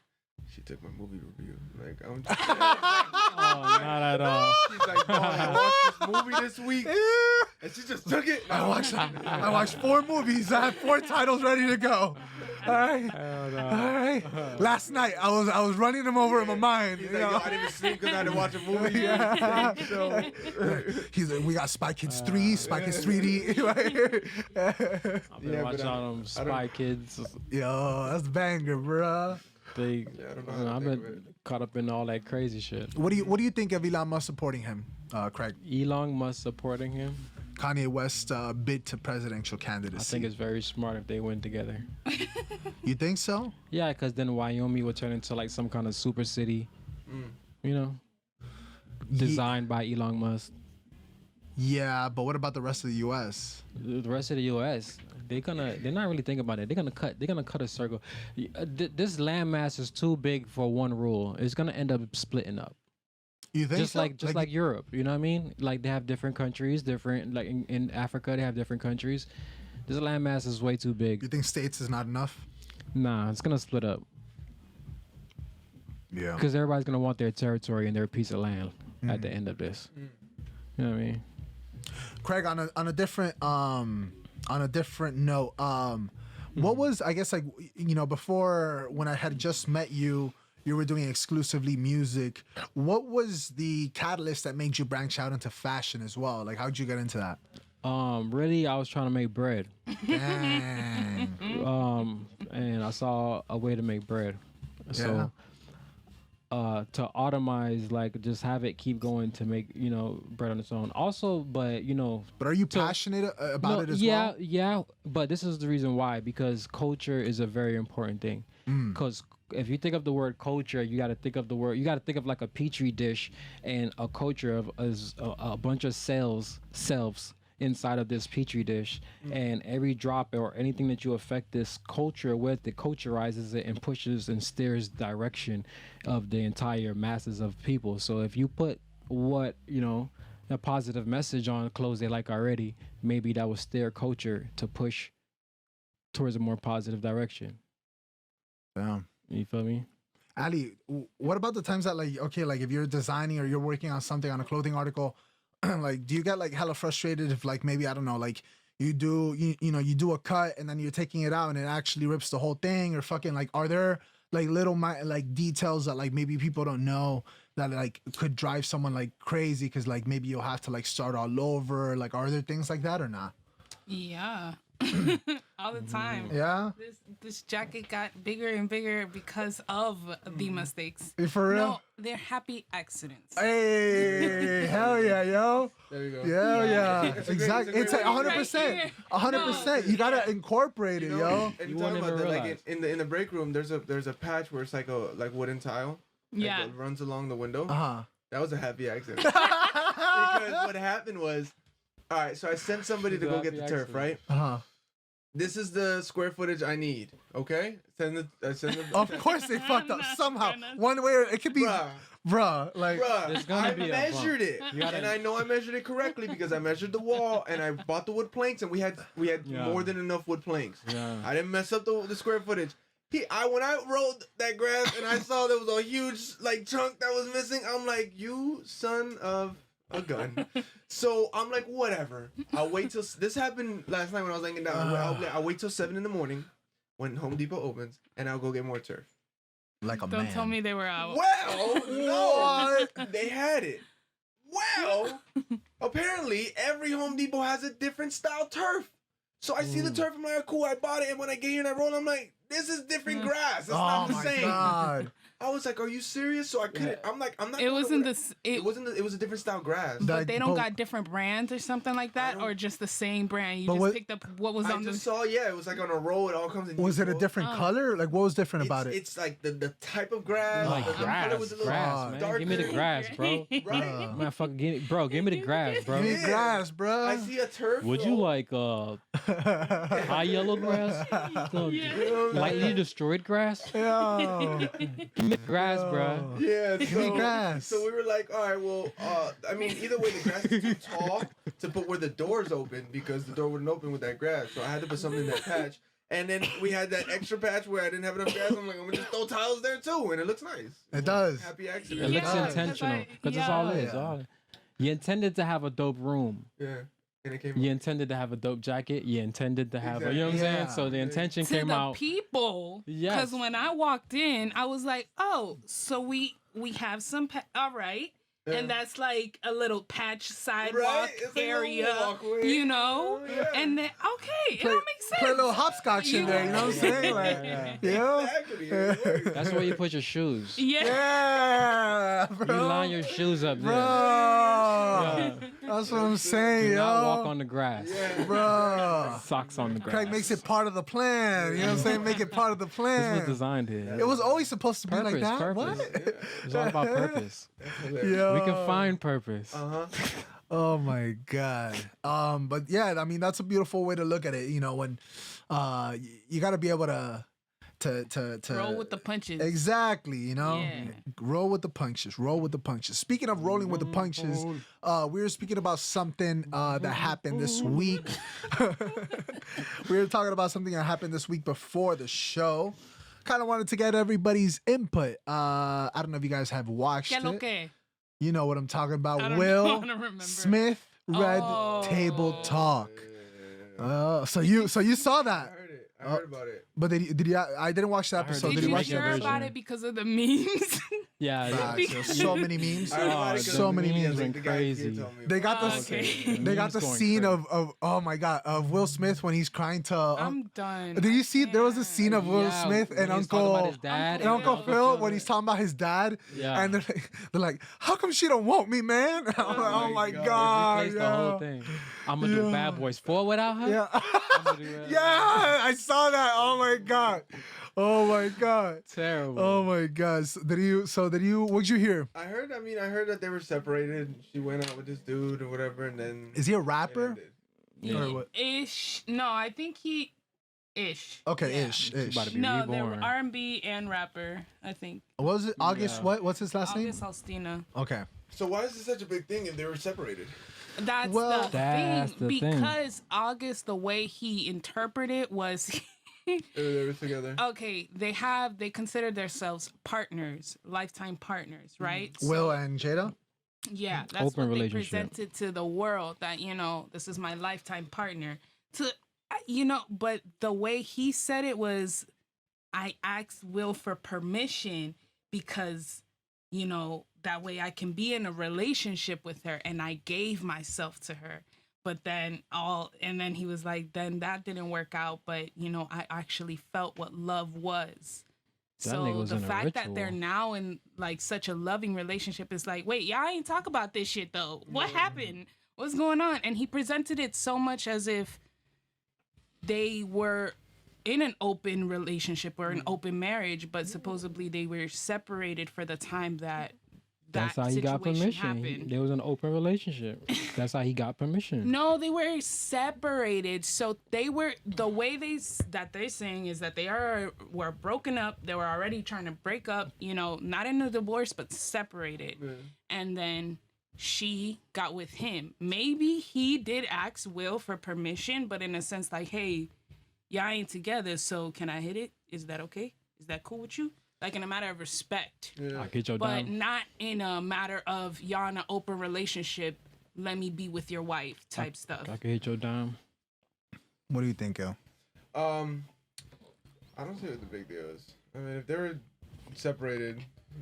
she took my movie review. Like, I'm just oh, not at all. She's like, oh, I watched this movie this week. And she just took it. I watched 4 movies. I have 4 titles ready to go. All right. All right. Last night I was running them over in my mind. He's like, yo, I didn't sleep because I didn't watch a movie. Yeah. So he's like, we got Spy Kids 3, Spy Kids 3D. I've been watching all them Spy Kids. Yo, that's banger, bro. I've been caught up in all that crazy shit. What do you think of Elon Musk supporting him, Craig? Elon Musk supporting him? Kanye West bid to presidential candidacy. I think it's very smart if they went together. You think so? Yeah, because then Wyoming would turn into like some kind of super city, you know, designed by Elon Musk. Yeah, but what about the rest of the U.S.? The rest of the U.S., they're not really thinking about it. They're gonna cut a circle. This landmass is too big for one rule. It's gonna end up splitting up. You think just like Europe, you know what I mean? Like they have different countries, like in Africa they have different countries. This landmass is way too big. You think states is not enough? Nah, it's gonna split up. Yeah. Because everybody's gonna want their territory and their piece of land at the end of this. You know what I mean? Craig, on a different note, what was, I guess, like, you know, before when I had just met you, you were doing exclusively music. What was the catalyst that made you branch out into fashion as well? Like, how'd you get into that? Really, I was trying to make bread. Dang. And I saw a way to make bread. So, to automize, like, just have it keep going to make, you know, bread on its own. Also, but, you know. But are you passionate about it as well? Yeah. But this is the reason why, because culture is a very important thing. Because if you think of the word culture, you got to think of like a petri dish and a culture of a bunch of selves inside of this petri dish, and every drop or anything that you affect this culture with, it culturizes it and pushes and steers direction of the entire masses of people. So if you put a positive message on clothes they like already, maybe that will steer culture to push towards a more positive direction. Damn. You feel me? Ali, what about the times that, like, okay, like if you're designing or you're working on something, on a clothing article, like, do you get like hella frustrated if, like, maybe, I don't know, like you do a cut and then you're taking it out and it actually rips the whole thing, or fucking, like, are there like little like details that like maybe people don't know that like could drive someone like crazy because like maybe you'll have to like start all over? Like, are there things like that or not? Yeah. All the time. Yeah. This jacket got bigger and bigger because of the mistakes. For real? No, they're happy accidents. Hey, hell yeah, yo. There you go. Yeah. It's a Exactly. great It's way like to- 100%. 100%. You gotta incorporate it, You know, yo. And You you won't talking about even that, like realize. in the break room, there's a patch where it's like a wooden tile. Yeah. Like, it runs along the window. Uh-huh. That was a happy accident. Because what happened was, all right, so I sent somebody to go get the turf, right? Uh-huh. This is the square footage I need. Okay, send the. Of course they fucked up somehow. One way or it could be, Bruh, like, There's bruh, gonna I be a measured bump. it, You gotta- and I know I measured it correctly because I measured the wall and I bought the wood planks, and we had Yeah. more than enough wood planks. Yeah. I didn't mess up the square footage. When I rolled that graph and I saw there was a huge like chunk that was missing, I'm like, you son of a gun. So I'm like, whatever. I'll wait till this happened last night when I was laying down. I'll wait till 7 a.m. when Home Depot opens, and I'll go get more turf. like a Don't man. tell me they were out. Well, no, they had it. Well, apparently every Home Depot has a different style turf. So I see the turf, I'm like, cool, I bought it, and when I get here and I roll, I'm like, this is different grass. It's Oh not the my same. God. I was like, are you serious? So I couldn't. I'm like, I'm not. It going wasn't over this. It wasn't. It was a different style grass. That- But they don't but- got different brands or something like that, don't- or just the same brand. You But just what- picked up what was I on the. just saw. Yeah, it was like on a roll. It all comes in. Was it a equal. different Oh. color? Like, what was different about it? It's like the type of grass. Like the grass, color was a little grass, man. darker. Give me the grass, bro. Right. Man, fucking give me the grass, bro. Give me Yeah. grass, bro. I see a turf. Would you roll. like high yellow grass? No, lightly destroyed grass? Yo. Give me grass, bro. Yeah, Give me grass. So we were like, all right, well, I mean, either way, the grass is too tall to put where the doors open because the door wouldn't open with that grass. So I had to put something in that patch. And then we had that extra patch where I didn't have enough grass. I'm like, I'm gonna just throw tiles there too, and it looks nice. It does. Happy It accident. looks Yeah, 'cause intentional. I- Because that's all it is. yeah. All it- You intended to have a dope room. Yeah, and it came. You intended to have a dope jacket. You intended to have, you know what I'm Exactly. saying? So the Yeah. intention To came the out. people, Yes. because when I walked in, I was like, "Oh, so we have some, all right," and that's like a little patch sidewalk Right? It's like a little area, walkway. you know. Yeah. And then it Play- all makes sense. Play a little hopscotch in there, you know what I'm saying? Like, yeah. Exactly. It works. That's where you put your shoes. Yeah. Yeah, You bro. line your shoes up there. Bro. That's what I'm saying, Do not walk yo. on the grass. Yeah. Bro. Socks on the grass. Craig makes it part of the plan. You know what I'm saying? Make it part of the This plan. was designed here. It was always supposed to be like Purpose, that. purpose. What? It's all about purpose. Yo. We can find purpose. Uh huh. Oh my god. But yeah, I mean that's a beautiful way to look at it. You know, when you got to be able to Roll with the punches. Exactly, you know, Yeah. roll with the punches. Roll with the punches. Speaking of rolling with the punches, we were speaking about something that happened this week. We were talking about something that happened this week before the show. Kind of wanted to get everybody's input. I don't know if you guys have watched ¿Qué lo it. que? You know what I'm talking I about. don't know. Will I don't remember. Smith Red Oh. Table Talk. So you saw I that, heard it. I heard about it. but did you? I didn't watch the I heard episode. it. Did Did you you watch hear the about episode? it because of the memes? Yeah. Facts, there's so many memes. I heard about it Oh, 'cause so many the memes guy went here crazy. told me They about got Oh, the okay. they got the Memes going scene crazy. of oh my god of Will Smith when he's crying to. I'm done. Did you see? There was a scene of Will Yeah, Smith when and he was talking about Uncle his dad and Uncle and Phil when he's talking about his dad. Yeah. And they're like, how come she don't want me, man? Oh my god, Replace the whole yeah. thing. I'm gonna do Bad Boys 4 without her. Yeah. I'ma do that. Yeah, I saw that. Oh my god. Oh my god. Terrible. Oh my god. Did you what'd you hear? I heard that they were separated. She went out with this dude or whatever, and then Is he a it rapper? ended. Or what? Ish. No, I think he. Ish. Okay, Yeah. ish. about to be No, they're reborn. R&B and rapper. I think. What was it? August Yeah. what? What's his last August name? Alstina. Okay. So why is this such a big thing if they were separated? That's Well, the That's thing. the thing. Because August, the way he interpreted was. They were together. Okay, they consider themselves partners, lifetime partners, right? Will and Jada? Yeah, that's Open what they relationship. presented to the world, that, this is my lifetime partner. But the way he said it was, I asked Will for permission because, that way I can be in a relationship with her, and I gave myself to her. But then he was like, then that didn't work out, but I actually felt what love was. So the fact that they're now in like such a loving relationship is like, wait, y'all ain't talk about this shit though. What happened? What's going on? And he presented it so much as if they were in an open relationship or an open marriage, but supposedly they were separated for the time that's how he got permission. There was an open relationship. That's how he got permission. No, they were separated. So they were, the way they're saying is that they were broken up. They were already trying to break up, not in a divorce, but separated. Yeah. And then she got with him. Maybe he did ask Will for permission, but in a sense like, hey, y'all ain't together, so can I hit it? Is that okay? Is that cool with you? Like in a matter of respect. Yeah. I'll get your but dime. Not in a matter of y'all in an open relationship, let me be with your wife type stuff. I can hit your dime. What do you think, El? I don't see what the big deal is. I mean, if they were separated,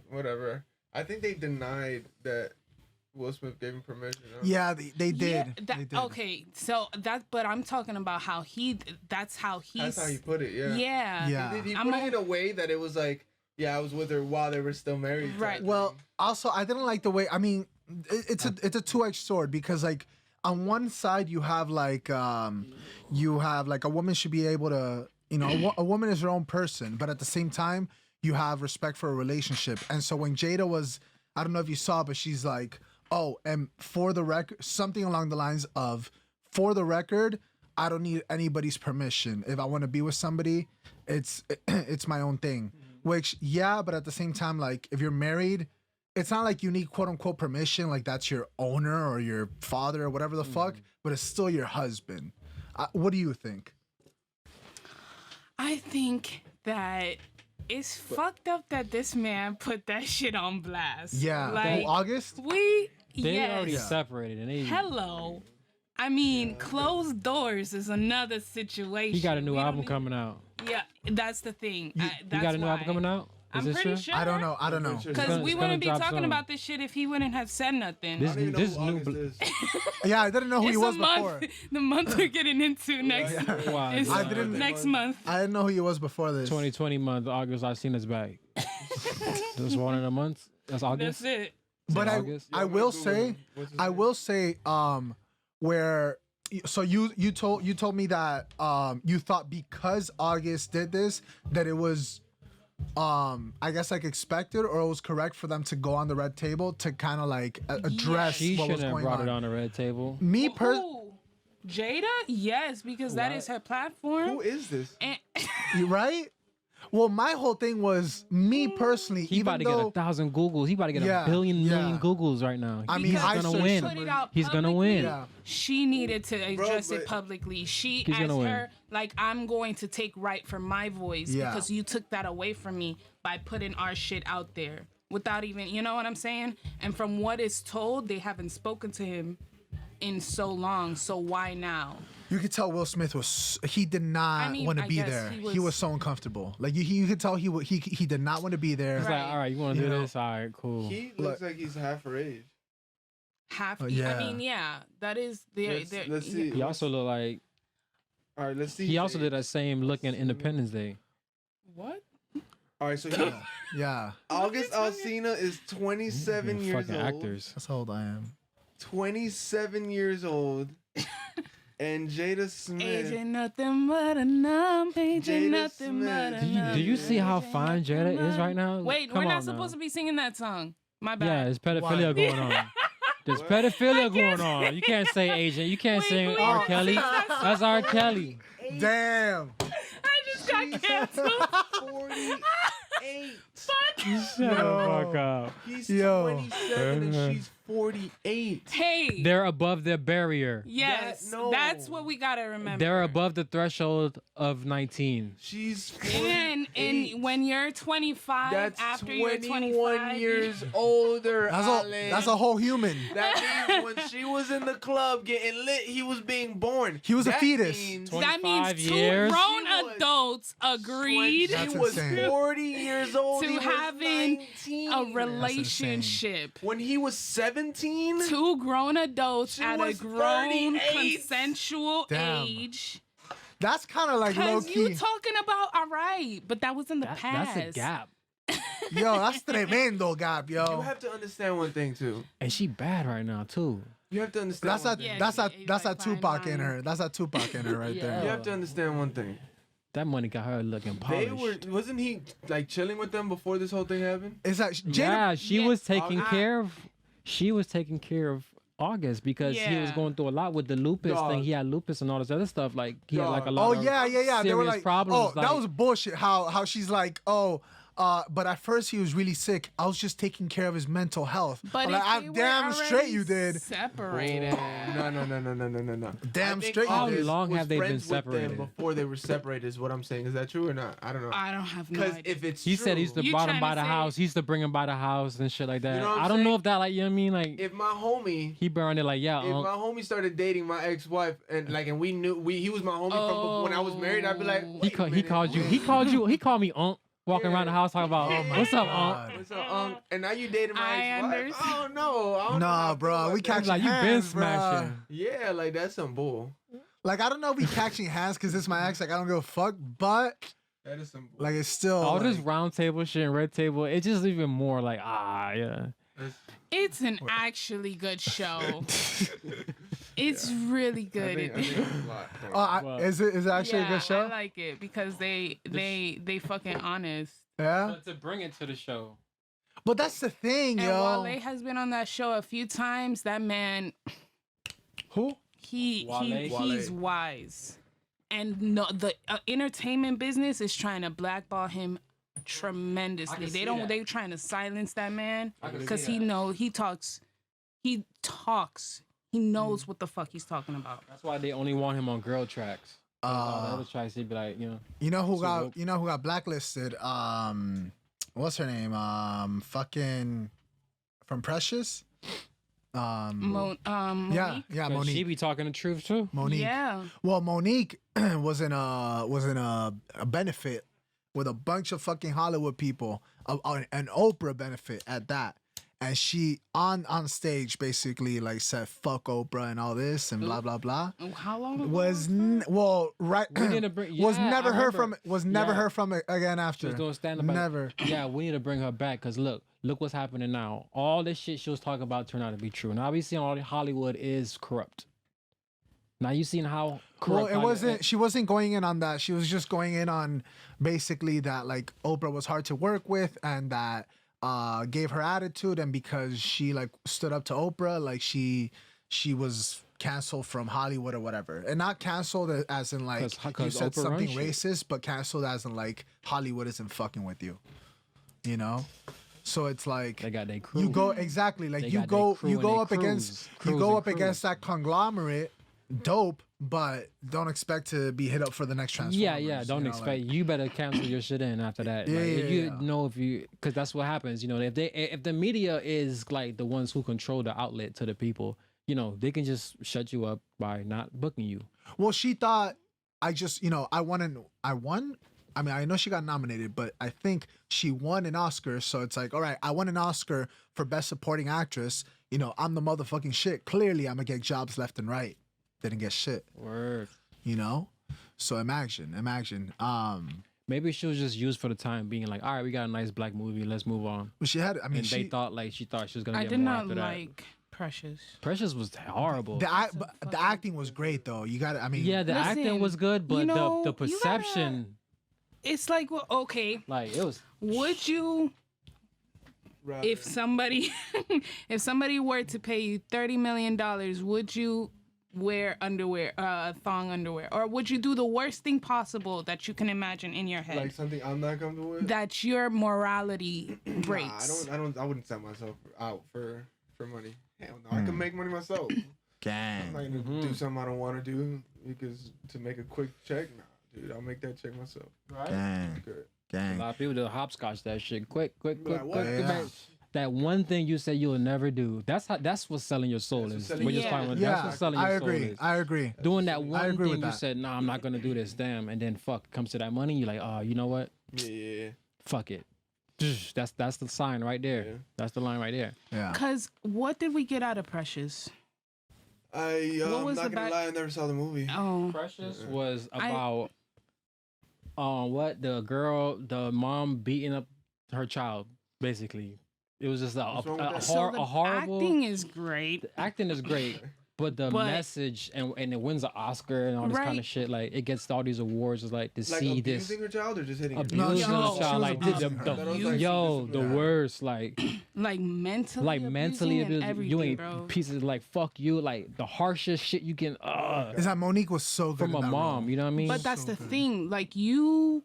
whatever. I think they denied that Will Smith gave him permission. Yeah, they did. Yeah, they did. Okay, so but I'm talking about how that's how he put it, yeah. Yeah. He put it in a way that it was like, yeah, I was with her while they were still married. Right. Well, also, I didn't like the way, I mean, it's a two-edged sword because, like, on one side, you have, like, a woman should be able to, a woman is her own person, but at the same time, you have respect for a relationship. And so when Jada was, I don't know if you saw, but she's like, oh, and for the record, something along the lines of, for the record, I don't need anybody's permission. If I want to be with somebody, it's my own thing. Which, yeah, but at the same time, like, if you're married, it's not like you need quote-unquote permission, like that's your owner or your father or whatever the fuck, but it's still your husband. What do you think? I think that it's fucked up that this man put that shit on blast. Yeah. Like, August? They already separated. And Hello. I mean, closed doors is another situation. He got a new album coming out. Yeah, that's the thing. He got a new album coming out? I'm pretty sure. I don't know. Because we wouldn't be talking about this shit if he wouldn't have said nothing. This new Yeah, I didn't know who he was before. The month we're getting into next next month. I didn't know who he was before this. 2020 month, August, I seen his back. Just one of the months. That's August. That's it. But I will say, where, so you told me that you thought because August did this that it was I guess like expected or it was correct for them to go on the red table to kind of like address what was going on. She shouldn't have brought it on the red table. Jada? Yes, because that is her platform. Who is this? You right? Well, my whole thing was me personally. He about to get 1,000 Googles. He about to get a million Googles right now. I mean, he's gonna win. He's gonna win. Yeah. She needed to address it publicly. She asked her, like, I'm going to take right for my voice because you took that away from me by putting our shit out there without even, you know what I'm saying? And from what is told, they haven't spoken to him in so long. So why now? You could tell Will Smith he did not want to be there. He was so uncomfortable. Like you could tell he did not want to be there. He's like, all right, you want to do this? All right, cool. He looks like he's half her age. I mean, yeah, that is let's see. He also looked like. All right, let's see. He also did that same look in Independence Day. What? All right, so August Alsina is 27 years old. Actors. That's how old I am. 27 years old. And Jada Smith. Age ain't nothing but a numb. Age ain't nothing but a numb. Do you see how fine Jada is right now? Wait, we're not supposed to be singing that song. My bad. Yeah, there's pedophilia going on. There's pedophilia going on. You can't say agent. You can't sing R. Kelly. That's R. Kelly. Damn. I just got canceled. 48. Shut the fuck up. He's 27 and she's 48. Hey. They're above their barrier. Yes. No. That's what we gotta remember. They're above the threshold of 19. She's 48. And when you're 25, That's after you're 21 25 years older. That's a whole human. That means when she was in the club getting lit, he was being born. He was a fetus. That 25 means two years? grown She was adults agreed She That's was insane. 40 years old. to He was having 19. a relationship. When he was 17? Two grown adults She at a was grown 38. consensual Damn. age. That's kind of like low Because you key. talking about, all right, but that was in the past. That's a gap. Yo, that's tremendo gap, You yo. have to understand one thing, too. And she bad right now, too. You have to understand That's one a thing. Yeah, that's a she's that's a like fine Tupac in wine. her. That's a Tupac in her right You there. have to understand one thing. That money got her looking They polished. wasn't he like chilling with them before this whole thing happened? It's like Jada. Yeah, she Yeah. was taking I- care of. She was taking care of August because he was Yeah. going through a lot with the lupus Dog. thing. He had lupus and all this other stuff. Like he had like a Dog. lot. Oh of yeah. They were serious like, problems, oh, that like- was bullshit. How she's like, oh, but at first he was really sick. I was just taking care of his mental health. But I'm like, if I'm they were damn straight already you did. Separated. No. Damn I think straight you How did. August long was have they been friends with them separated? before they were separated? Is what I'm saying. Is that true or not? I don't know. I don't have no Because idea. if it's He true, said he's the You bottom trying by to the say- house. He's the bring him by the house and shit like that. know what I'm I don't know saying? if that like you know what I mean like if my homie. he burned it like yeah. If my homie started dating my ex-wife and we knew he was my homie from when I was married, I'd be like, he wait a called minute, you. He called me walking around the house talking about Oh my what's up God. What's up, And now you dating my I ex-wife? understand. Oh no, I don't know how Nah, I feel bro, about we that. catching like you been hands, bruh. smashing. Yeah, like that's some bull. Like I don't know if we catching hands because it's my ex. Like I don't give a fuck, but That is some bull. like it's still All like, this round table shit and red table, it's just even more like yeah. That's- It's an actually good show. It's really I good. think it's a lot. Well, is it actually a Yeah, good show? I like it because they fucking honest. Yeah, But to bring it to the show. but that's the thing, And yo. Wale has been on that show a few times. That man, Who? he's Wale. wise, and no, the entertainment business is trying to blackball him tremendously. see They that. they're trying to silence that man I can see because that. he talks. He knows what the fuck he's talking about. That's why they only want him on girl tracks. All the Uh, other tracks, he'd be like, you know who So got dope. you know who got blacklisted? What's her name? Fucking from Precious. Yeah, Monique? yeah, 'cause Monique. she be talking the truth too. Monique. Yeah. Well, Monique was in a benefit with a bunch of fucking Hollywood people, an Oprah benefit at that, and she on stage basically like said fuck Oprah and all this and blah blah blah. How long ago Was that? right We need to bring- was yeah, never I heard remember. from was never Yeah. heard from it again She after. was doing stand up. Never. Yeah, we need to bring her back because look what's happening now. All this shit she was talking about turned out to be true. Now we see all Hollywood is corrupt. Now you seen how corrupt. Well, it Hollywood- wasn't. She wasn't going in on that. She was just going in on basically that like Oprah was hard to work with and that gave her attitude, and because she like stood up to Oprah, like she was canceled from Hollywood or whatever, and not canceled as in like 'Cause you said Oprah something runs shit. racist, but canceled as in like Hollywood isn't fucking with you, you know. So it's like They got their crew. you go exactly like They you got their go crew you and go they up against crews. you Crews go and up against crews. that conglomerate, dope, but don't expect to be hit up for the next Transformers. Yeah. Don't you know, expect. like- You better cancel your shit in after that. Yeah, Like, if you yeah. know because that's what happens. You know, if the media is like the ones who control the outlet to the people, you know, they can just shut you up by not booking you. Well, she thought I won. I mean, I know she got nominated, but I think she won an Oscar. So it's like, all right, I won an Oscar for Best Supporting Actress. You know, I'm the motherfucking shit. Clearly, I'm gonna get jobs left and right. Didn't get shit. Word. You know. So imagine. Maybe she was just used for the time being. Like, all right, we got a nice black movie. Let's move on. Well, she had. I mean, And she they thought she thought she was gonna I get did more not after that. like Precious. Precious was horrible. the acting was great though. You got. I mean, Yeah, the acting Listen, was good, but you know, the you gotta- perception, It's like, well, okay, like it was. would you, Rather- if somebody, if somebody were to pay you $30 million, would you wear underwear, thong underwear, or would you do the worst thing possible that you can imagine in your head? like something I'm not comfortable with. That your morality breaks. Nah, I wouldn't sell myself out for money. hell no, I can make money myself. Gang. I'm not gonna do something I don't want to do because to make a quick check. Nah, dude, I'll make that check myself. Right? Gang. Good. Gang. A lot of people do hopscotch that shit. Quick. Like, what? Yeah. That one thing you say you'll never do. That's what's selling your soul That's is. what's selling When your you're soul. talking about- Yeah, That's what's selling your I soul agree. is. I agree. Doing that one agree with thing you that. said, nah, I'm not gonna do this, damn, and then fuck comes to that money, you're like, oh, you know what? Yeah. Fuck it. That's the sign right there. Yeah. That's the line right there. Yeah. Because what did we get out of Precious? I'm was not the gonna lie, I never saw the movie. Oh, Precious was about what the mom beating up her child, basically. It was just What's wrong with that? so the a horrible acting is great. The acting is great, but the message and it wins an Oscar and all this kind Right. of shit. Like it gets all these awards. It's like to Like see this abusing her child or just hitting her? No, abusing she the was child, like abusing her. That was like the some worst, like Like mentally mentally abusing and abusing. everything, You ain't bro. pieces like fuck you, like the harshest shit you can Is that Monique was so good from in a that mom. role. You know what I mean? But that's So the good. thing. Like you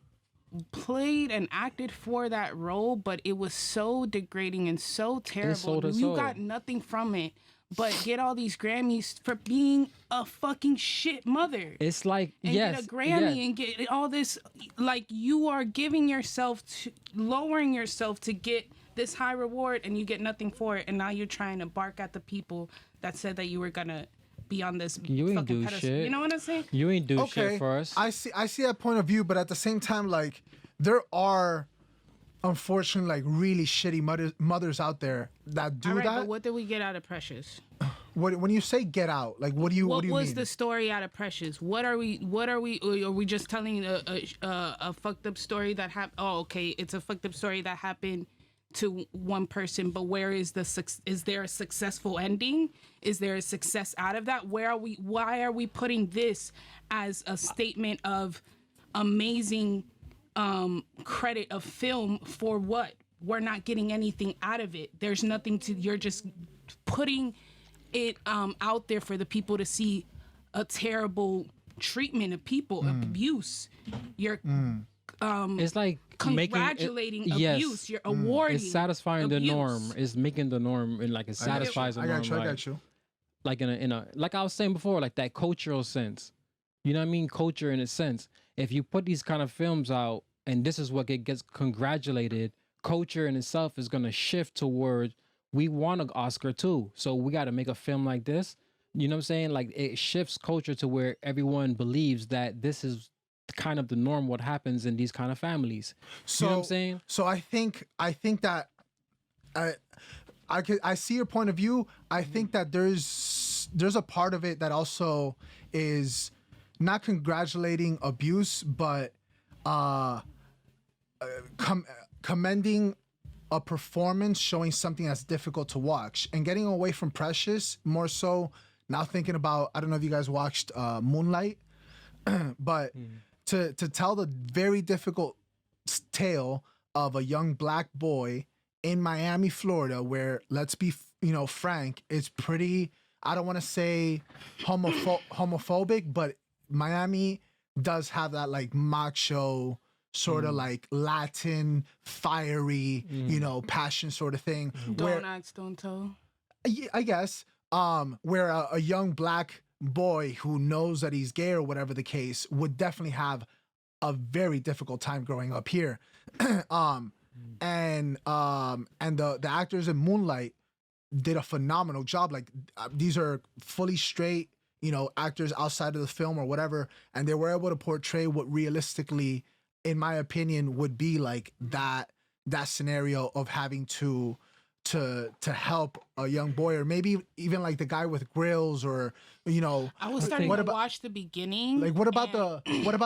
played and acted for that role, but it was so degrading and so terrible. sold her You soul. got nothing from it, but get all these Grammys for being a fucking shit mother. It's like And yes, get a Grammy yes. and get all this. Like you are giving yourself to lowering yourself to get this high reward, and you get nothing for it. And now you're trying to bark at the people that said that you were gonna be on this You ain't fucking do pedestal. shit. You know what I'm saying? You ain't do Okay, shit for us. I see that point of view, but at the same time, like there are, unfortunately, like really shitty mothers out there that do All right, that. but what did we get out of Precious? When you say get out, like what do you What mean? was the story out of Precious? What are we? Are we just telling a fucked up story that happened? Oh, okay, it's a fucked up story that happened to one person, but where is is there a successful ending? Is there a success out of that? Why are we putting this as a statement of amazing credit of film for what? We're not getting anything out of it. There's nothing to, you're just putting it out there for the people to see a terrible treatment of people, abuse. You're it's like congratulating abuse. You're awarding. It's satisfying abuse. the norm. It's making the norm, and like it satisfies the I norm. got you. I like, got you. like in a like I was saying before, like that cultural sense. You know what I mean? Culture in a sense. If you put these kind of films out, and this is what gets congratulated, culture in itself is gonna shift toward we want an Oscar too. So we got to make a film like this. You know what I'm saying? Like it shifts culture to where everyone believes that this is kind of the norm. What happens in these kind of families? So, you know what I'm saying? So I think that I see your point of view. I think that there's a part of it that also is not congratulating abuse, but commending a performance showing something that's difficult to watch and getting away from Precious more so now thinking about, I don't know if you guys watched Moonlight, but to tell the very difficult tale of a young black boy in Miami, Florida, where let's be frank, it's pretty, I don't want to say homophobic, but Miami does have that like macho sort of like Latin, fiery, passion sort of thing. Don't ask, don't tell. I guess, where a young black boy who knows that he's gay or whatever the case would definitely have a very difficult time growing up here. And the actors in Moonlight did a phenomenal job. Like these are fully straight, actors outside of the film or whatever, and they were able to portray what realistically, in my opinion, would be like that scenario of having to help a young boy, or maybe even like the guy with grills, or I was starting to watch the beginning. like what about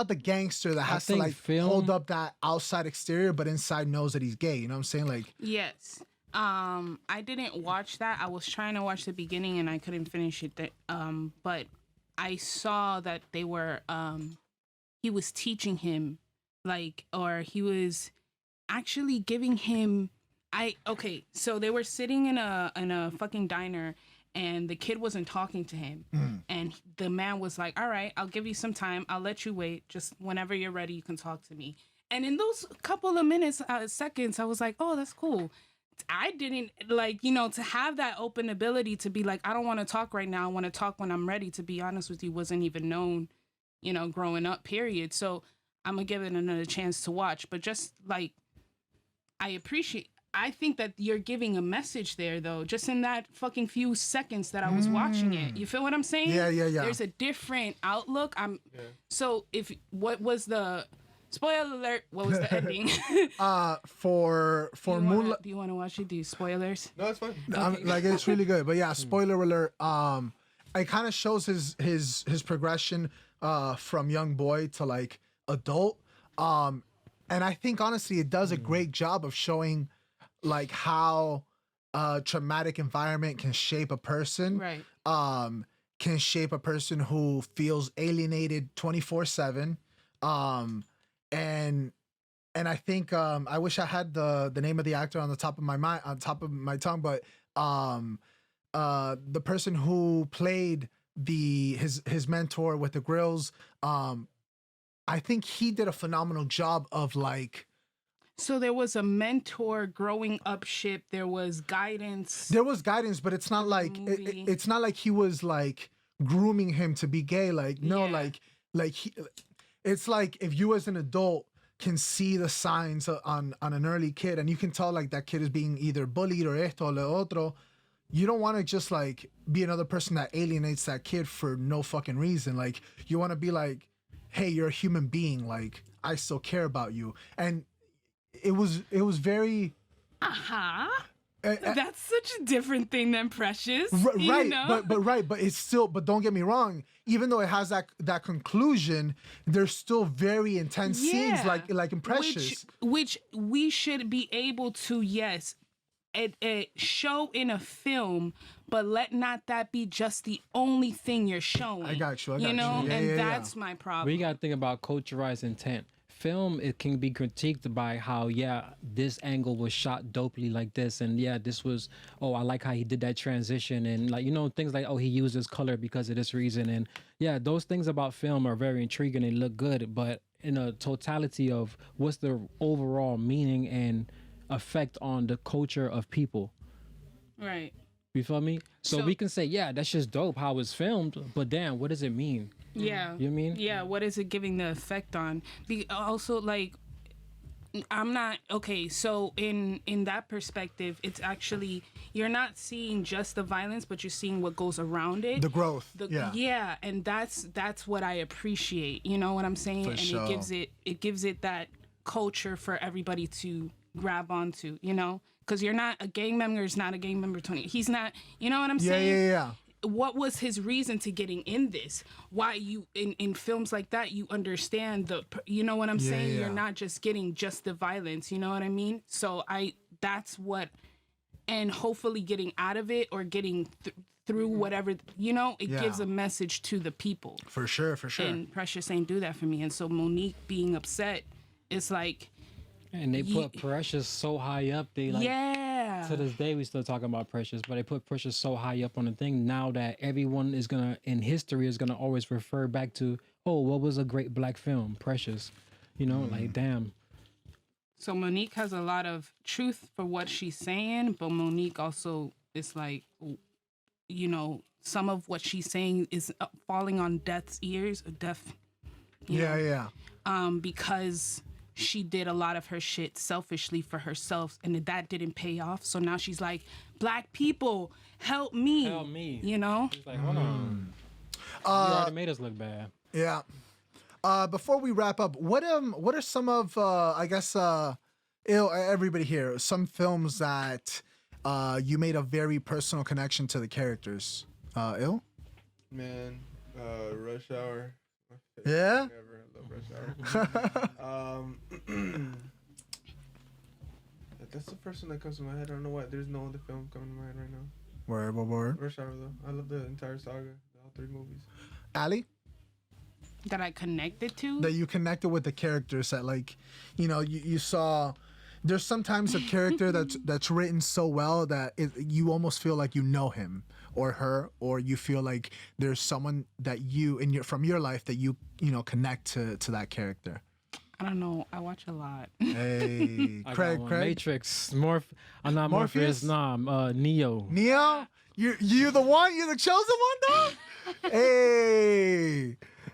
the gangster that has to like hold up that outside exterior but inside knows that he's gay? You know what I'm saying? Like yes. I didn't watch that. I was trying to watch the beginning and I couldn't finish it. But I saw that they were he was teaching him, or he was actually giving him. So they were sitting in a fucking diner, and the kid wasn't talking to him, and the man was like, "All right, I'll give you some time. I'll let you wait. Just whenever you're ready, you can talk to me." And in those couple of minutes, seconds, I was like, "Oh, that's cool." I didn't like, to have that open ability to be like, I don't want to talk right now. I want to talk when I'm ready. To be honest with you, wasn't even known, growing up, period. So I'm going to give it another chance to watch. But just like, I think that you're giving a message there, though, just in that fucking few seconds that I was watching it. You feel what I'm saying? Yeah. There's a different outlook. So what was the... Spoiler alert, what was the ending? For Moonlight. Do you want to watch it? Do spoilers? No, it's fine. Okay. Like, it's really good. But yeah, spoiler alert. It kind of shows his progression from young boy to like adult. And I think honestly it does a great job of showing like how a traumatic environment can shape a person. Right. Can shape a person who feels alienated 24/7. And I think I wish I had the name of the actor on top of my tongue, but the person who played his mentor with the grills, I think he did a phenomenal job of like. So there was a mentor growing up ship. There was guidance. There was guidance, but it's not like it's not like he was like grooming him to be gay. Like no, like it's like if you as an adult can see the signs on an early kid, and you can tell like that kid is being either bullied or esto o lo otro, you don't want to just like be another person that alienates that kid for no fucking reason. Like you want to be like, hey, you're a human being. Like I still care about you. And it was very. That's such a different thing than Precious. Right, but it's still. But don't get me wrong. Even though it has that conclusion, there's still very intense scenes like in Precious, which we should be able to show in a film, but let not that be just the only thing you're showing. I got you. That's my problem. We got to think about culturalized intent. Film, it can be critiqued by how this angle was shot dopely like this, and this was I like how he did that transition, and like things like he uses color because of this reason, and those things about film are very intriguing and look good, but in a totality of what's the overall meaning and effect on the culture of people, right? You feel me? So we can say that's just dope how it's filmed, but damn, what does it mean? Yeah. You know what I mean? Yeah, what is it giving the effect on? Also, like, I'm not... Okay, so in that perspective, it's actually... You're not seeing just the violence, but you're seeing what goes around it. The growth. Yeah, and that's what I appreciate. You know what I'm saying? And sure. it gives it that culture for everybody to grab onto, Because you're not... A gang member is not a gang member, Tony. He's not... You know what I'm saying? Yeah. What was his reason to getting in this? Why you in films like that you understand you know what I'm saying? You're not just getting just the violence, you know what I mean? So that's what, and hopefully getting out of it or getting through whatever, it gives a message to the people. For sure. And Precious ain't do that for me. And so Monique being upset, it's like, and they put Precious so high up. They to this day we still talking about Precious, but they put Precious so high up on the thing now that everyone is in history is gonna always refer back to what was a great black film, Precious. Like damn. So Monique has a lot of truth for what she's saying, but Monique also is like, some of what she's saying is falling on deaf's ears. Because she did a lot of her shit selfishly for herself, and that didn't pay off. So now she's like, black people, help me. She's like, hold on. You already made us look bad. Yeah. Before we wrap up, what are some of everybody here, some films that you made a very personal connection to the characters? Ill? Man, Rush Hour. Yeah? Rush Hour. That's the first one that comes to my head. I don't know why. There's no other film coming to my head right now. Word. Rush Hour, though. I love the entire saga, all 3 movies. Aly? That I connected to? That you connected with the characters that, like, you saw... There's sometimes a character that's written so well that you almost feel like you know him or her, or you feel like there's someone that from your life that you connect to that character. I don't know. I watch a lot. Hey, I Craig. got one. Matrix. I'm not Morpheus. Nah, Neo. Neo, you the one? You're the chosen one, dog.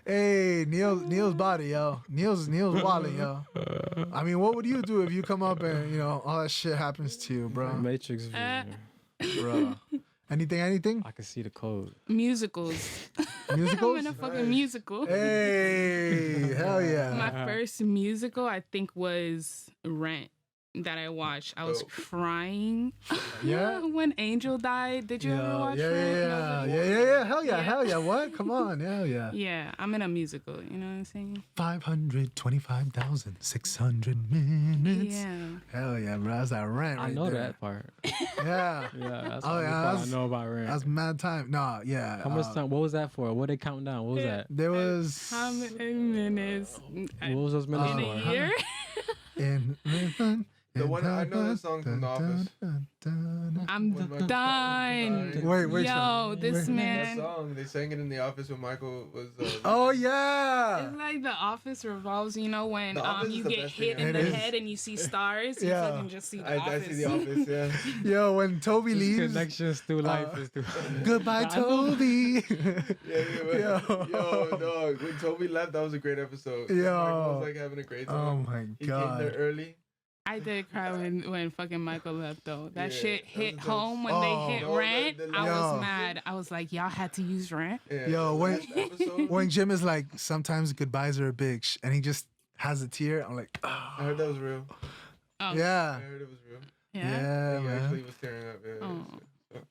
Hey, Neo's body, yo. Neo's wallet, yo. I mean, what would you do if you come up and all that shit happens to you, bro? Matrix. Bro. Anything? I can see the code. Musicals. Musicals? I'm in a fucking musical. Hey, hell yeah. My first musical, I think, was Rent that I watched. I was crying. Yeah? When Angel died. Did you ever watch Rent? Yeah. Hell yeah. What? Come on. Hell yeah. Yeah, I'm in a musical. You know what I'm saying? 525,600 minutes. Yeah. Hell yeah, bro. That's that Rent right I know there. that part. Yeah. Yeah, that's Oh, the only yeah, part I that's- know about Rent. That's mad time. No, yeah. How much time? What was that for? What they count down? What was that? There was How many minutes What was those minutes in for? a year? The one I know the song from The Office. I'm When Michael dying. Wait, Yo, this That man. song, they sang it in The Office when Michael was. Oh yeah. It's like The Office revolves, when The Office you is the get best hit thing in I've the ever head and you see stars. You Yeah. fucking just see The I Office. see The Office, yeah. Yo, when Toby These leaves. connections through life is through. Goodbye, Toby. Yo, dog. When Toby left, that was a great episode. Yo. Michael was like having a great Oh time. my He came there god. early. I did cry when fucking Michael left though. That Yeah, shit that hit was home when Oh. they hit No, Rent. the I was Yo. mad. I was like, y'all had to use Rent. Yeah, Yo, the when- last episode, When Jim is like, sometimes goodbyes are a bitch, and he just has a tear. I'm like, I heard that was real. Oh, I yeah, heard it was real. yeah, He man. actually was tearing up. Yeah, Oh.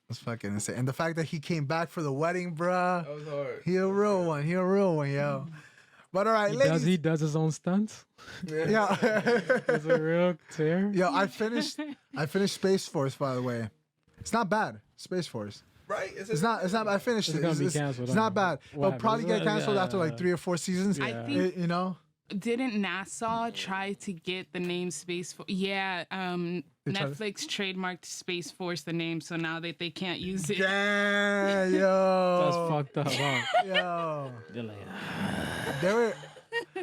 That's fucking insane. And the fact that he came back for the wedding, bruh. that was hard. He a real one. He a real one, yo. But all right, He ladies. does his own stunts. Yeah. It's a real tear. Yo, I finished Space Force, by the way. It's not bad. Space Force. Right? It's not. I finished It's it. gonna be canceled, It's not huh? bad. What It'll probably happened? get canceled after like Yeah. 3 or 4 seasons. I Yeah. think You know. didn't NASA try to get the name Space Force? Yeah, They tried to- Netflix trademarked Space Force the name, so now they can't use it. Yeah, That's yo. fucked up, huh? Yo. They're like,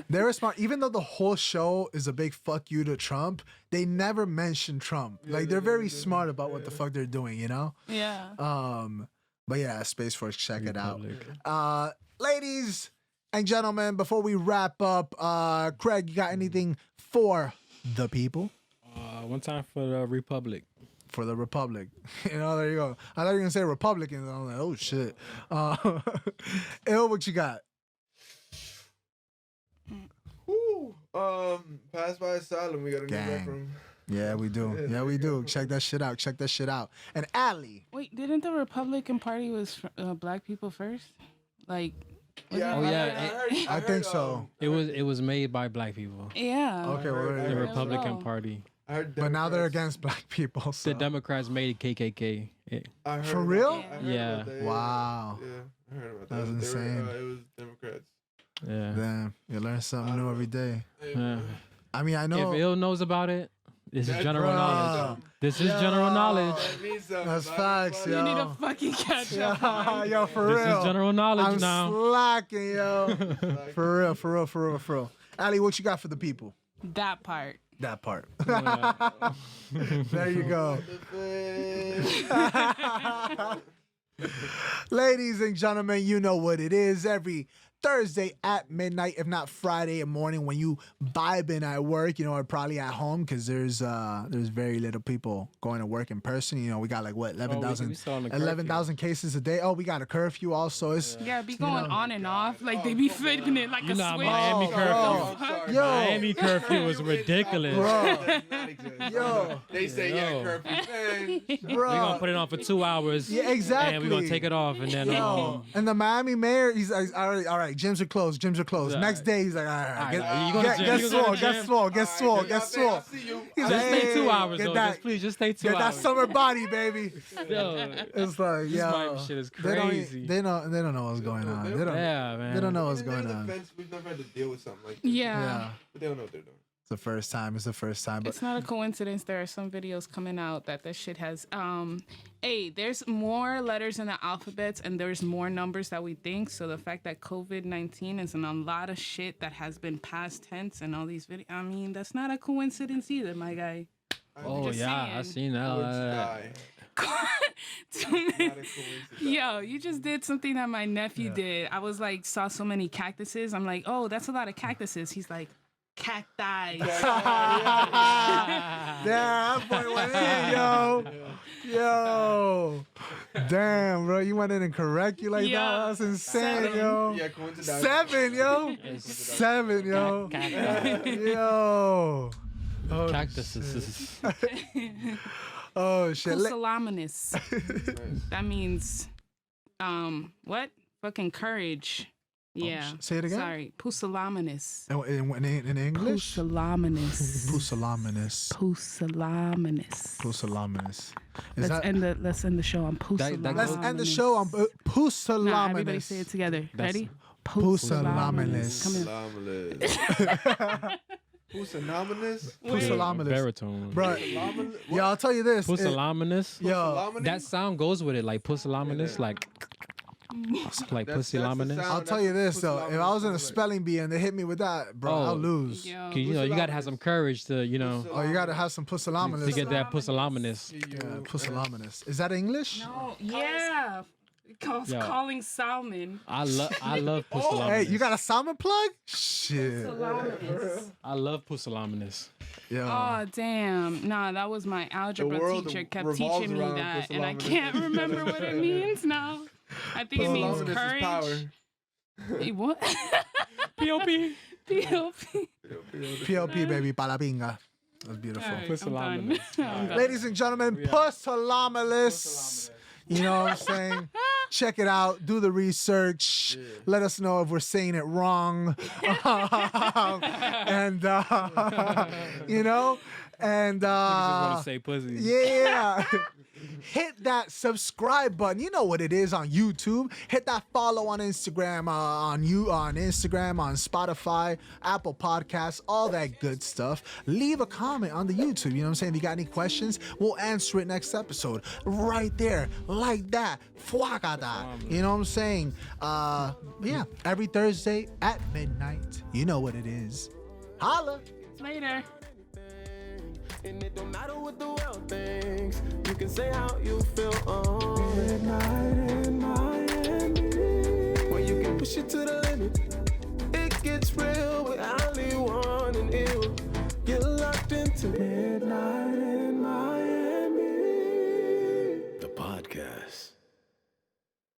They were smart. Even though the whole show is a big fuck you to Trump, they never mention Trump. Like they're very smart about what the fuck they're doing, you know? Yeah. But yeah, Space Force, check it out. Republic. Ladies and gentlemen, before we wrap up, Craig, you got anything for the people? One time for the Republic. For the Republic. There you go. I thought you were gonna say Republicans. I was like, oh shit. Ill, what you got? Woo. Pass by Asylum. We got a new Gang. rep room. Yeah, we do. Yeah, we do. Check that shit out. Check that shit out. And Aly. Wait, didn't the Republican Party was black people first? Like, Yeah, Oh, yeah, I think so. It was made by black people. yeah. Okay, I well, heard- there The you go. Republican go. Party. I heard But now they're Democrats- against black people. So. The Democrats made KKK. I heard For about- real? I heard Yeah. about that, Wow. Yeah, I heard about that. That's They were, insane. it was Democrats. Yeah. Damn, you learn something new every day. Yeah. I mean, I know. If Ill knows about it, this is That- general Bruh. knowledge. This is Yeah. general knowledge. I need some. That's facts, You yo. need to fucking catch up. Yeah, yo, for This real. is general knowledge I'm now. slacking, yo. For real, for real, for real, for real. Aly, what you got for the people? That part. That part. Yeah. There you go. Ladies and gentlemen, you know what it is. Every Thursday at midnight, if not Friday morning, when you vibing at work, or probably at home, because there's very little people going to work in person. We got like what 11,000 we still on the curfew. 11,000 cases a day. Oh, we got a curfew also. It's Yeah, be going on and off. Like, they be flipping it like a Nah, switch. Miami curfew. Oh, yo. Miami curfew was ridiculous. Bro. Yo. They say Yo. curfew. Man. bro. We're gonna put it on for 2 hours. Yeah, exactly. And we're gonna take it off and then Yo, and the Miami mayor, he's like, all right, gyms are closed. Yeah. Next day, he's like, all right, Alright, get you go to gym, get you go to swole, the get gym. swole, get swole, Alright, get y'all think I swole. see you? He's just like, stay 2 hey, hours get though. that- Just please just stay 2 Get that hours. summer body, baby. Yo, It's like, this yo, Miami shit is they don't- crazy. They don't know what's going on. They don't. Yeah, man. They don't know what's In their going on. defense, we've never had to deal with something like this. Yeah. Yeah. But they don't know what they're doing. It's the first time. But It's not a coincidence. There are some videos coming out that this shit has. There's more letters in the alphabets and there's more numbers that we think. So the fact that COVID-19 is in a lot of shit that has been past tense and all these videos. I mean, that's not a coincidence either, my guy. Oh yeah, I seen that. Yo, you just did something that my nephew did. I was like, saw so many cactuses. I'm like, oh, that's a lot of cactuses. He's like, cacti. yeah, that boy went in, yo. Damn, bro, you went in and correct you like that? That's insane, 7. yo. Yeah, coincidence. 7, yo. 7, yo. Yo. Oh, Cactuses. Oh shit. Pusillanimous. That means, what? Fucking courage. Yeah. Say it again. Sorry. Pusillanimous. In English? Pusillanimous. Pusillanimous. Pusillanimous. Pusillanimous. Let's end the show on pusillanimous. Let's end the show on pusillanimous. Nah, everybody say it together. Ready? Pusillanimous. Come here. Pusillanimous? Pusillanimous. Baritone. Bro, yo, I'll tell you this. Pusillanimous. Yo, That sound goes with it, like pusillanimous, like pusillanimous. I'll tell you this though. If I was in a spelling bee and they hit me with that, bro, I'll lose. Yo. 'Cause, you gotta have some courage to, Oh, you gotta have some pusillanimous. to get that pusillanimous. Yeah, pusillanimous. Is that English? No, yeah. Calling salmon. I love pusillanimous. Hey, you got a salmon plug? Shit. Pusillanimous. I love pusillanimous. Yeah. Oh damn! Nah, that was my algebra teacher kept revolves teaching me around that, and I pusillanimous. can't remember what it means now. I think it means Pusillanimous is courage. power. What? P.O.P. P.O.P. PLP, baby, palabinga. That's beautiful. All right, Pusillanimous. I'm done. Ladies and gentlemen, pusillanimous. You know what I'm saying? Check it out. Do the research. Let us know if we're saying it wrong. And, you know, and, Just want to say pussy. yeah. Hit that subscribe button. You know what it is on YouTube. Hit that follow on Instagram, on Instagram, on Spotify, Apple Podcasts, all that good stuff. Leave a comment on the YouTube. You know what I'm saying? If you got any questions, we'll answer it next episode. Right there, like that. Fuagada. You know what I'm saying? Yeah. Every Thursday at midnight. You know what it is. Holla. Later. And it don't matter what the world thinks. You can say how you feel on midnight in Miami. When you can push it to the limit.